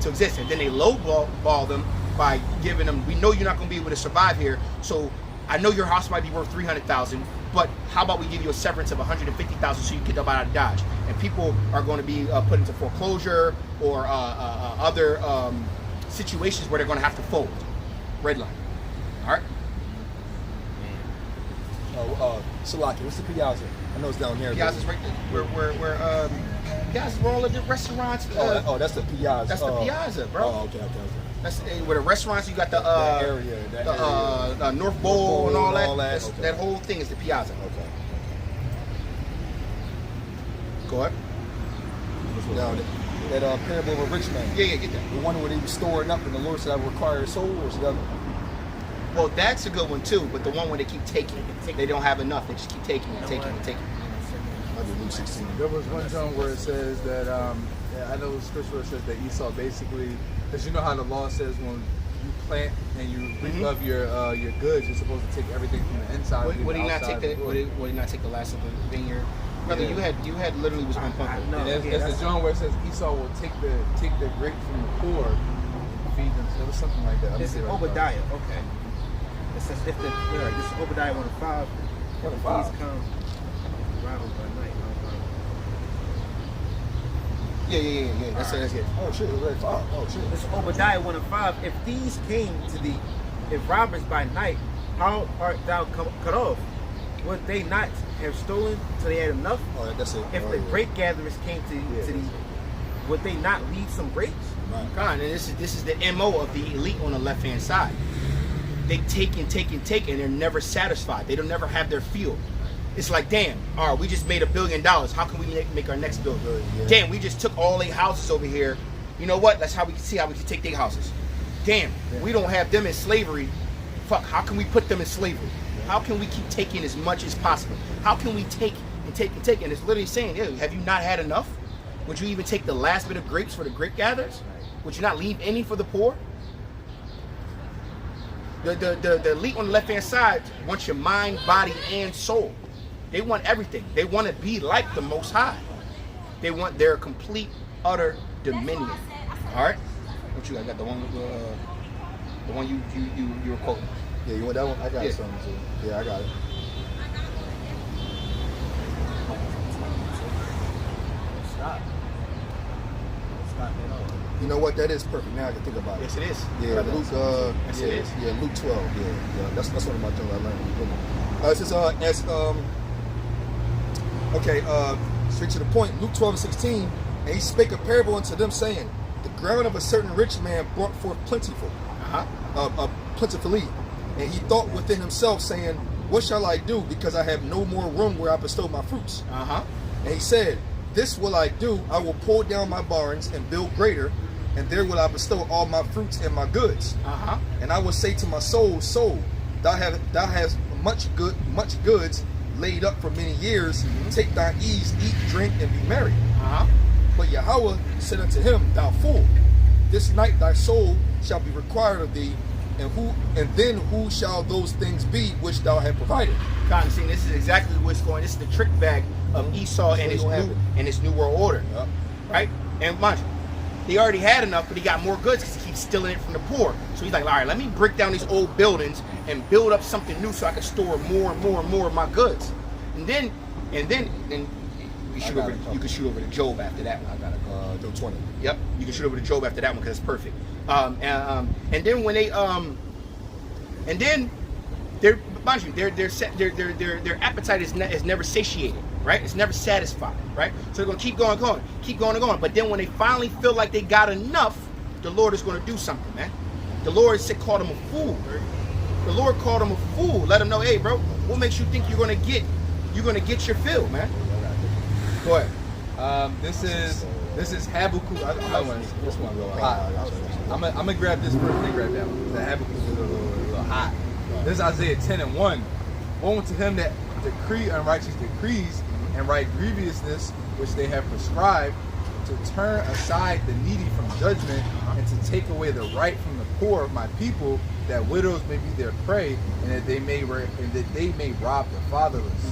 exist. And then they lowball them by giving them, we know you're not going to be able to survive here, so I know your house might be worth $300,000, but how about we give you a severance of $150,000 so you can get up out of Dodge? And people are going to be put into foreclosure or other situations where they're going to have to fold. Redline. All right. Salaki, what's the Piazza? I know it's down there. Piazza's right there. Where Piazza's where all of the restaurants. That's the Piazza. That's the Piazza, bro. Oh, okay. That's where the restaurants. You got the area, North Bowl and all that. Okay. That whole thing is the Piazza. Okay. Go ahead. Now, that parable of a rich man. Yeah, get that. The one where he was storing up and the Lord said, I will require a soul, or is that? Well, that's a good one too, but the one where they keep taking, they don't have enough. They just keep taking and taking and taking. I did Luke 16. there was one joint where it says that I know the scripture where it says that Esau basically, because you know how the law says when you plant and you reap of your goods, you're supposed to take everything from the inside. Would he not take the last of the vineyard? Brother, Yeah. you had literally was on point. And it's the joint where it says Esau will take the grape from the poor, and feed them. It was something like that. This is Obadiah. Okay. It says if the this is Obadiah 1:5. If these come robbers by night. Yeah. That's it. Oh shit, it was right. Oh shit. This is Obadiah 1:5. If these came to thee, if robbers by night, how art thou cut off? Would they not have stolen till they had enough? Oh, that's it. If the grape gatherers came to thee, would they not leave some grapes? Right. God, and this is the MO of the elite on the left hand side. They take and they're never satisfied. They don't never have their fill. It's like, damn, all right, we just made $1 billion. How can we make our next $1 billion? Yeah. Damn, we just took all 8 houses over here. You know what? That's how we can see how we can take their houses. Damn, we don't have them in slavery. Fuck, how can we put them in slavery? How can we keep taking as much as possible? How can we take and take and take? And it's literally saying, hey, have you not had enough? Would you even take the last bit of grapes for the grape gatherers? Would you not leave any for the poor? The elite on the left-hand side wants your mind, body, and soul. They want everything. They want to be like the Most High. They want their complete, utter dominion. All right? What you got? I got the one you were quoting. Yeah, you want that one? I got Yeah. something too. Yeah, I got it. Stop that all. You know what? That is perfect. Now I can think about it. Yes, it is. Yeah, Brother. Luke. Yes, it is. Yeah, Luke 12. Yeah. That's one of my things I learned. It says straight to the point. Luke 12:16, and he spake a parable unto them, saying, the ground of a certain rich man brought forth plentifully, and he thought within himself, saying, what shall I do, because I have no more room where I bestow my fruits? And he said, this will I do, I will pull down my barns and build greater, and there will I bestow all my fruits and my goods. And I will say to my soul, soul, thou hast much goods laid up for many years. Take thine ease, eat, drink, and be merry. But Yahweh said unto him, thou fool, this night thy soul shall be required of thee, and then who shall those things be which thou hast provided? Cotton, see, this is exactly what's going. This is the trick bag of Esau and his new world order, right? And mind you, he already had enough, but he got more goods because he keeps stealing it from the poor. So he's like, all right, let me break down these old buildings and build up something new so I can store more and more and more of my goods. And then You can shoot over to Job after that one. I got it. Job 20. Yep, you can shoot over to Job after that one because it's perfect. And then when they and then their mind you, their appetite is never satiated, right? It's never satisfied, right? So they're gonna keep going, keep going and going. But then when they finally feel like they got enough, the Lord is gonna do something, man. The Lord called him a fool. The Lord called him a fool. Let him know, hey, bro, what makes you think you're gonna get your fill, man? Go ahead. This is Habakkuk. This one a little hot. I'm gonna grab this first. Then grab that one. The Habakkuk is a little hot. This is Isaiah 10:1. Woe to him that decree unrighteous decrees and write grievousness which they have prescribed, to turn aside the needy from judgment and to take away the right from the poor of my people, that widows may be their prey and that they may rob the fatherless.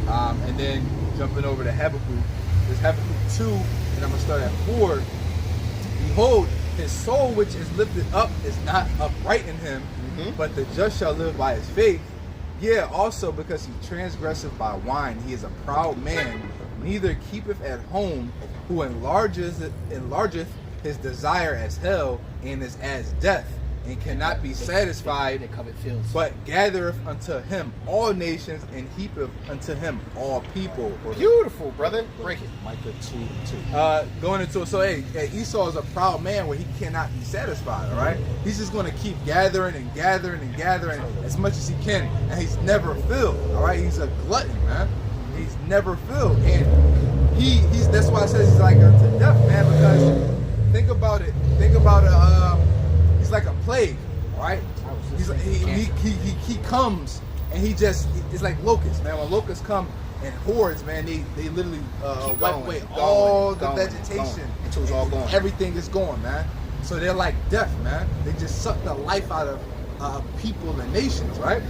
And then jumping over to Habakkuk, there's Habakkuk 2, and I'm gonna start at 4. Behold, his soul which is lifted up is not upright in him, but the just shall live by his faith. Yeah, also because he transgresseth by wine, he is a proud man, neither keepeth at home, who enlargeth his desire as hell, and is as death, and cannot be satisfied, but gathereth unto him all nations, and heapeth unto him all people. Beautiful, brother. Break it. Micah 2:2. Going into it, so hey, Esau is a proud man where he cannot be satisfied. All right, he's just going to keep gathering and gathering and gathering as much as he can, and he's never filled. All right, he's a glutton, man. He's never filled, and he's that's why I said he's like unto death, man. Because think about it. He's like a plague, all right? He comes and it's like locusts, man. When locusts come in hordes, man, they literally wipe away all the vegetation until it's all gone. Everything is gone, man. So they're like death, man. They just suck the life out of people and nations, right?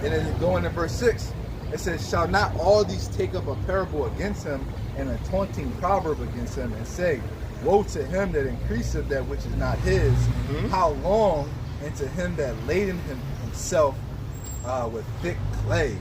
And then going to verse 6, it says, shall not all these take up a parable against him and a taunting proverb against him, and say, woe to him that increaseth that which is not his. How long? And to him that laden himself with thick clay.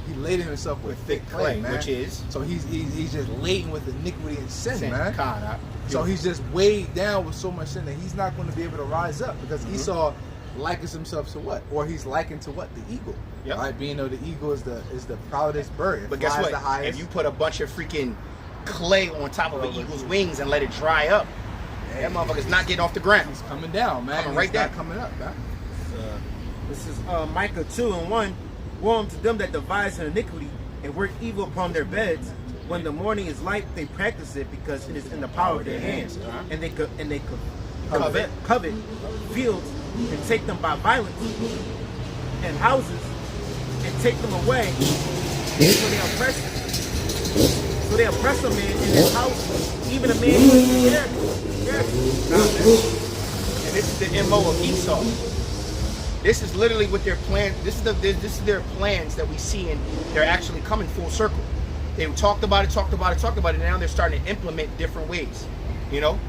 He laden himself with thick clay, man. Which is? So he's just laden with iniquity and sin, man. God, So he's just weighed down with so much sin that he's not going to be able to rise up, because Esau likens himself to what? Or he's likened to what? The eagle. Yep. Right? Being though the eagle is the proudest bird. But guess what? If you put a bunch of freaking clay on top of an eagle's wings and let it dry up, that motherfucker's not getting off the ground. He's coming down, man. Coming right down. Coming up, man. This is Micah 2:1. Woe unto them that devise iniquity and work evil upon their beds. When the morning is light, they practice it, because it is in the power of their hands, and they covet fields and take them by violence, and houses and take them away. So they oppress a man in his house, even a man who is And this is the MO of Esau. This is literally what their plan. This is their plans that we see, and they're actually coming full circle. They talked about it, and now they're starting to implement different ways. You know,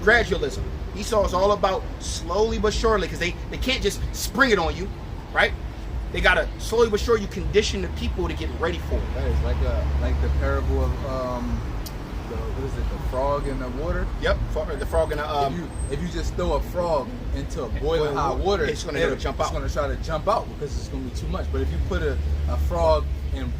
gradualism. Esau is all about slowly but surely, because they can't just spring it on you, right? They gotta slowly but surely condition the people to get ready for it. That is like the parable of what is it? The frog in the water. Yep, the frog in the. If you just throw a frog into boiling hot water, it's gonna jump out. It's gonna try to jump out because it's gonna be too much. But if you put a frog in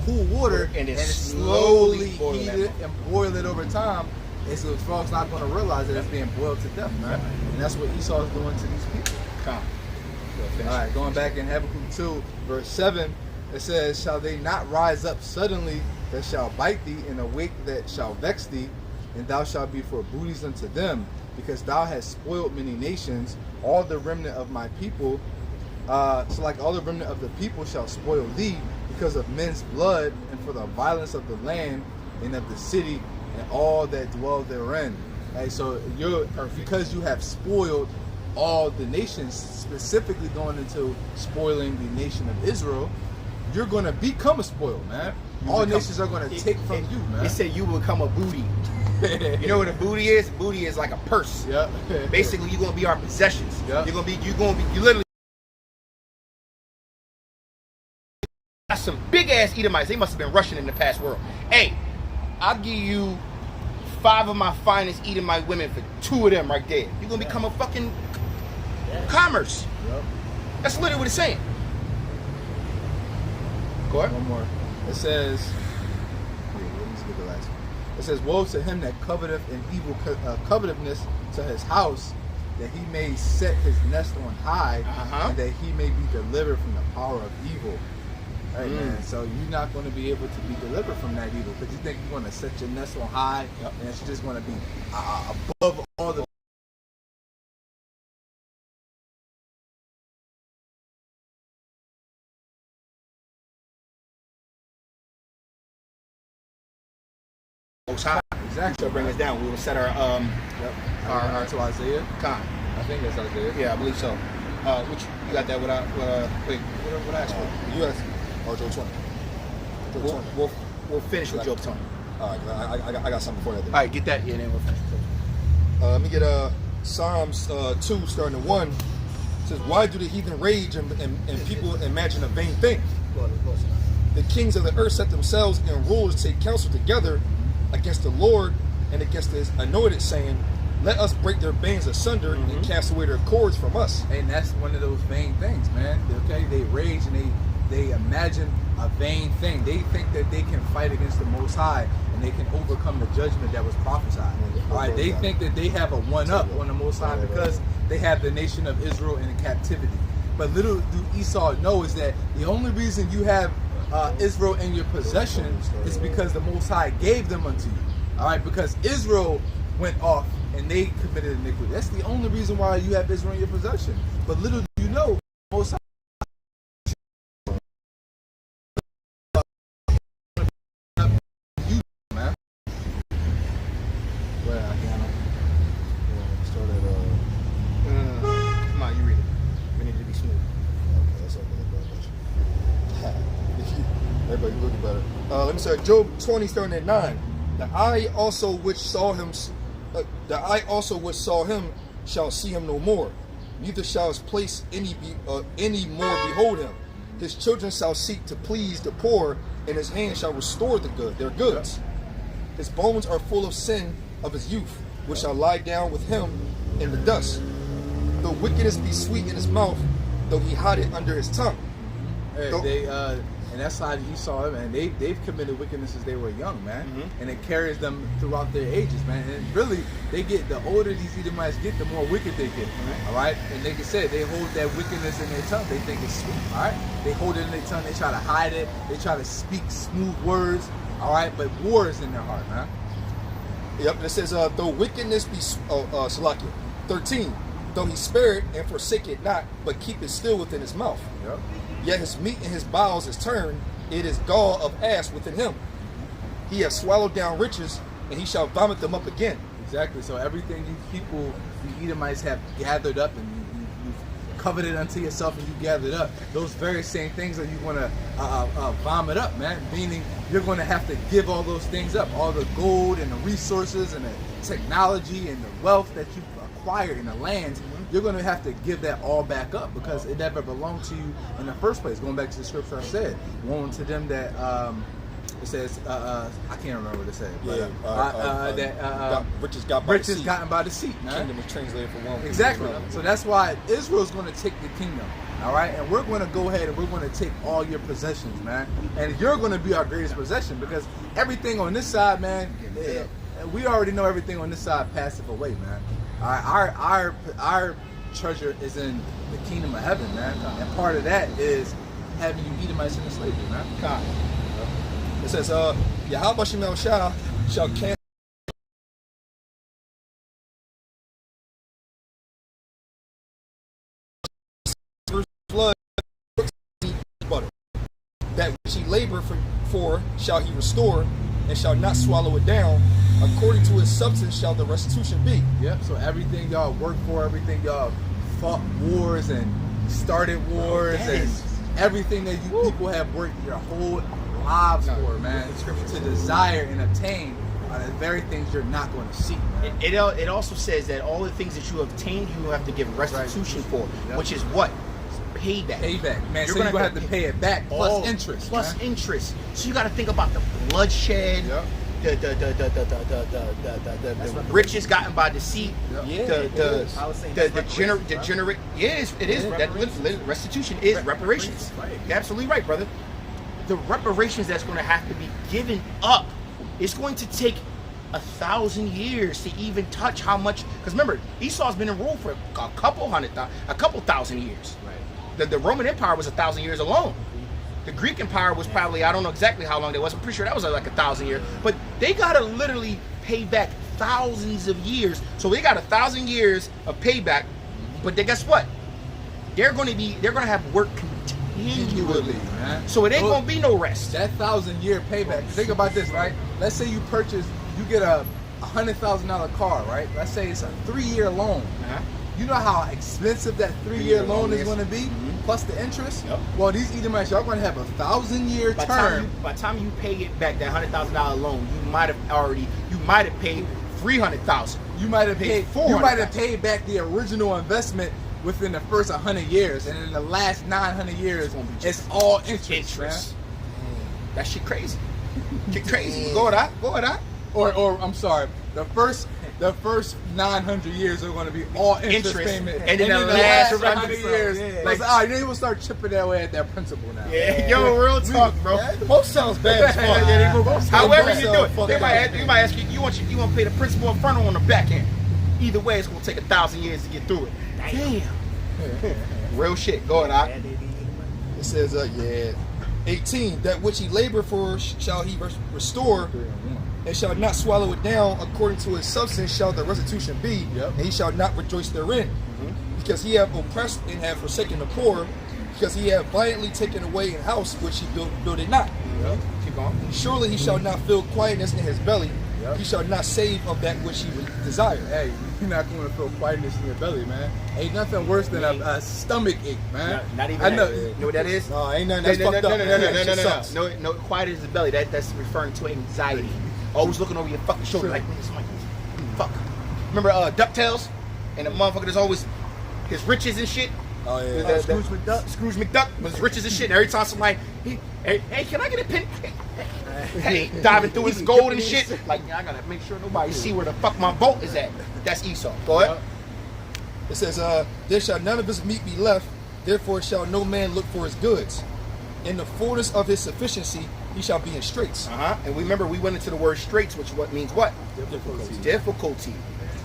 cool water and it slowly heat it and boil it over time, the frog's not gonna realize that it's being boiled to death, man. And that's what Esau is doing to these people. All right, going back in Habakkuk 2, verse 7, it says, shall they not rise up suddenly that shall bite thee, and awake that shall vex thee, and thou shalt be for booties unto them, because thou hast spoiled many nations, all the remnant of my people. So like all the remnant of the people shall spoil thee, because of men's blood, and for the violence of the land, and of the city, and all that dwell therein. Hey, so because you have spoiled all the nations, specifically going into spoiling the nation of Israel, you're going to become a spoil, man. All nations are going to take from you, man. It said you will become a booty. You know what a booty is? Booty is like a purse. Yeah. Basically, you're going to be our possessions. Yeah. You literally got some big ass Edomites. They must have been rushing in the past world. Hey, I'll give you 5 of my finest Edomite women for 2 of them right there. You're gonna become a fucking commerce. Yep. That's literally what it's saying. Go ahead. One more. It says, let me skip the last one. It says, woe to him that coveteth in evil covetousness to his house, that he may set his nest on high, and that he may be delivered from the power of evil. Right, man. So you're not going to be able to be delivered from that evil because you think you're going to set your nest on high, and it's just going to be above all the. Most high. Exactly. So bring us down. We will set our our to Isaiah. con. I think that's Isaiah. Yeah, I believe so. Which you got that without wait, what I asked for? U.S. or Job 20. Job 20. We'll finish with Job 20. All right, I got something before that. All right, get that. Yeah, and then we'll finish. Let me get Psalms 2, starting at 1. It says, why do the heathen rage and people imagine a vain thing? The kings of the earth set themselves and rulers take counsel together against the Lord and against his anointed, saying, let us break their bands asunder and cast away their cords from us. And that's one of those vain things, man. Okay, they rage and they imagine a vain thing. They think that they can fight against the Most High and they can overcome the judgment that was prophesied. All right, they think that they have a one-up on the Most High because they have the nation of Israel in captivity. But little do Esau know is that the only reason you have Israel in your possession is because the Most High gave them unto you. All right, because Israel went off and they committed iniquity. That's the only reason why you have Israel in your possession. But little do you know, Most High you, man. Well, I can start at Come on, you read it. We need to be smooth. okay, that's okay. Everybody looking better. Let me start Job 20, starting at 9. The eye also which saw him shall see him no more. Neither shall his place any more behold him. His children shall seek to please the poor, and his hand shall restore their goods. His bones are full of sin of his youth, which shall lie down with him in the dust. Though wickedness be sweet in his mouth, though he hide it under his tongue. Hey, and that's how Esau, man. They've committed wickedness as they were young, man, and it carries them throughout their ages, man. And really, the older these Edomites get, the more wicked they get. All right, and like I said, they hold that wickedness in their tongue. They think it's sweet. All right, they hold it in their tongue. They try to hide it. They try to speak smooth words. All right, but war is in their heart, man. Yep, it says, though wickedness be, Salakia, 13, though he spare it and forsake it not, but keep it still within his mouth. Yep. Yet his meat in his bowels is turned, it is gall of ass within him. He has swallowed down riches, and he shall vomit them up again. Exactly. So everything you Edomites have gathered up and you've coveted unto yourself and you gathered up, those very same things that you want to vomit up, man. Meaning you're going to have to give all those things up, all the gold and the resources and the technology and the wealth that you've acquired in the lands. You're going to have to give that all back up because it never belonged to you in the first place. Going back to the scripture I said, woe to them that it says I can't remember what it said. But, riches got riches gotten by deceit, man. Kingdom is translated for one. Exactly. So that's why Israel's going to take the kingdom. All right, and we're going to go ahead and we're going to take all your possessions, man. And you're going to be our greatest possession because everything on this side, man, we already know everything on this side passeth away, man. Our treasure is in the kingdom of heaven, man. And part of that is having you Edomites into slavery, man. God. It says, Yahweh Shemel Shah shall cancel flood butter. That which he labored for shall he restore, and shall not swallow it down. According to his substance shall the restitution be. Yep. So everything y'all worked for, everything y'all fought wars and started wars, and everything that you people have worked your whole lives for, man, to desire and obtain, are the very things you're not going to see. It also says that all the things that you obtained, you have to give restitution for, which is what? payback. Man. You're So you're gonna have to pay it back plus all interest. Plus man. interest. So you got to think about the bloodshed, Yep. the riches gotten by deceit, Yep. I was saying the that's degenerate. Yeah, it is. That restitution is reparations. Right. You're absolutely right, brother. The reparations that's going to have to be given up is going to take 1,000 years to even touch how much. Because remember, Esau's been in rule for a couple thousand years. Right. The Roman Empire was 1,000 years alone. The Greek Empire was probably, I don't know exactly how long that was. I'm pretty sure that was like 1,000 years. But they gotta literally pay back thousands of years. So they got 1,000 years of payback. But then guess what? They're gonna have work continually. man. So it ain't Well, gonna be no rest. That 1,000-year payback. Think about this, right? Let's say you get a $100,000 car, right? Let's say it's a 3-year loan. Uh-huh. You know how expensive that 3-year loan is going to be, plus the interest. Yep. Well, these Edomites, y'all going to have a 1,000-year term. By the time you pay it back, that $100,000 loan, you might have paid $300,000. You might have paid. $400,000. You might have paid back the original investment within the first 100 years, and in the last 900 years, gonna be it's all interest. Man. That shit crazy. Get crazy. Go with that. Or I'm sorry, the first 900 years are going to be all interest payment, and then the last last 100 years, like, all right, they will start chipping their way at that principle now. Yeah. Yo, real talk, bro. Both sounds bad as fuck. However you do it, Fuck they that. might ask you want to pay the principal up front or on the back end. Either way, it's gonna take 1,000 years to get through it. Damn. Real shit. Go ahead. It says, 18, that which he labored for shall he restore, and shall not swallow it down. According to his substance shall the restitution be, and he shall not rejoice therein. Because he have oppressed and have forsaken the poor, because he have violently taken away an house which he builded not. Keep going. Surely he shall not feel quietness in his belly. He shall not save of that which he desired. Hey, you're not going to feel quietness in your belly, man. Ain't nothing worse than a stomach ache, man. Not even. I know. You know what that is? No, ain't nothing. That's fucked up. That shit sucks. No, quiet as the belly. That's referring to anxiety. Always looking over your fucking shoulder like, man, somebody, fuck. Remember DuckTales? And the motherfucker that's always his riches and shit. Oh yeah. Scrooge McDuck was his riches and shit. And every time somebody, hey, can I get a pin? Hey, diving through his gold and shit. Like, I gotta make sure nobody see where the fuck my boat is at. That's Esau. Go ahead. It says, there shall none of his meat be left, therefore shall no man look for his goods. In the fullness of his sufficiency, he shall be in straits. And remember, we went into the word straits, which means what? Difficulty.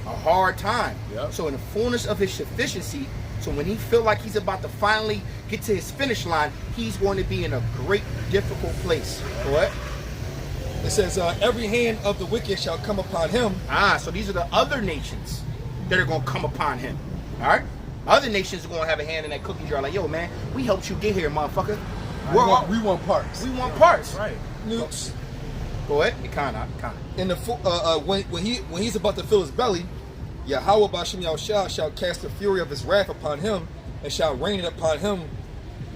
A hard time. Yep. So in the fullness of his sufficiency, so when he feel like he's about to finally get to his finish line, he's going to be in a great, difficult place. What? It says, every hand of the wicked shall come upon him. So these are the other nations that are going to come upon him. All right? Other nations are going to have a hand in that cookie jar like, yo, man, we helped you get here, motherfucker. We want parts. We want parts. Right. Nukes. Go ahead. Kind of. In the when he's about to fill his belly, Yahweh Bashem Yahushua shall cast the fury of his wrath upon him, and shall rain it upon him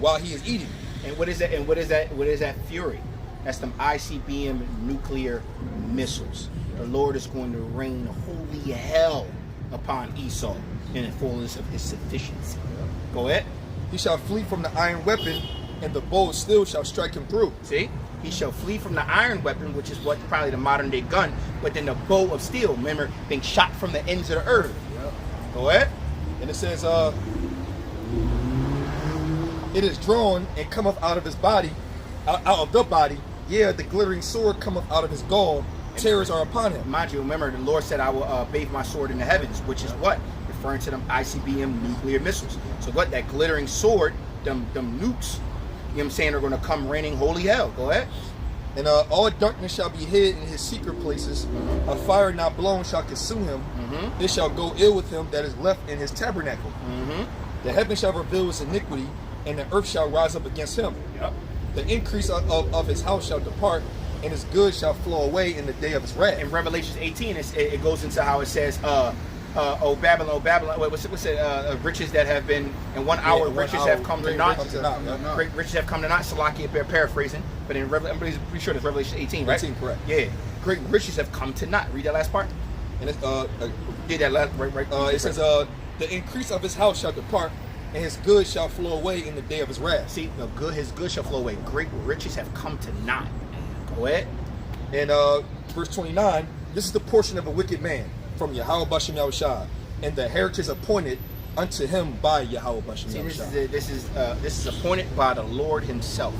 while he is eating. And what is that? And what is that fury? That's them ICBM nuclear missiles. The Lord is going to rain holy hell upon Esau in the fullness of his sufficiency. Go ahead. He shall flee from the iron weapon, and the bow of steel shall strike him through. See? He shall flee from the iron weapon, which is what probably the modern day gun, but then the bow of steel, remember, being shot from the ends of the earth. Yep. Go ahead. And it says, it is drawn and cometh out of his body, out of the body. Yeah, the glittering sword cometh out of his gall. Terrors are upon him. Mind you, remember, the Lord said, I will bathe my sword in the heavens, which is what? Referring to them ICBM nuclear missiles. So what? That glittering sword, them nukes, you know what I'm saying, are going to come raining holy hell. Go ahead. And all darkness shall be hid in his secret places. A fire not blown shall consume him. It shall go ill with him that is left in his tabernacle. The heaven shall reveal his iniquity, and the earth shall rise up against him. Yep. The increase of his house shall depart, and his goods shall flow away in the day of his wrath. In Revelation 18, it goes into how it says, O Babylon, what's it? Riches that have been, in 1 hour, riches have come to naught. Great riches have come to naught. Salakia, paraphrasing. But in I'm pretty sure it's Revelation 18, right? 18, correct. Yeah. Great riches have come to naught. Read that last part. And it's, Did that last, right? it says, the increase of his house shall depart, and his good shall flow away in the day of his wrath. See, his good shall flow away. Great riches have come to naught. Go ahead. And verse 29, this is the portion of a wicked man from Yahweh Bashem Yahushua, and the heritage appointed unto him by Yahweh Bashem See, Yahushua. this is appointed by the Lord himself.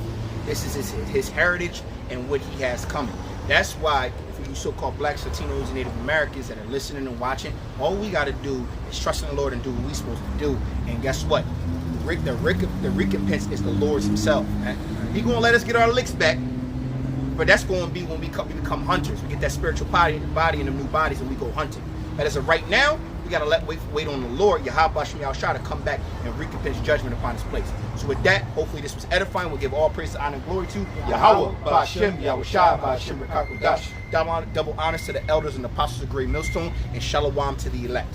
This is his heritage and what he has coming. That's why for you so-called blacks, Latinos, and Native Americans that are listening and watching, all we got to do is trust in the Lord and do what we're supposed to do. And guess what? The recompense is the Lord's himself. Man. He gonna let us get our licks back, but that's going to be when we become hunters. We get that spiritual body and the new bodies, and we go hunting. But as of right now, we got to wait on the Lord, Yahweh Bashem Yahushua, to come back and recompense judgment upon this place. So with that, hopefully this was edifying. We'll give all praise, honor, and glory to Yahweh Bashem Yahushua, Bashem Rekakudash. Double honors to the elders and apostles of Great Millstone, and shalom to the elect.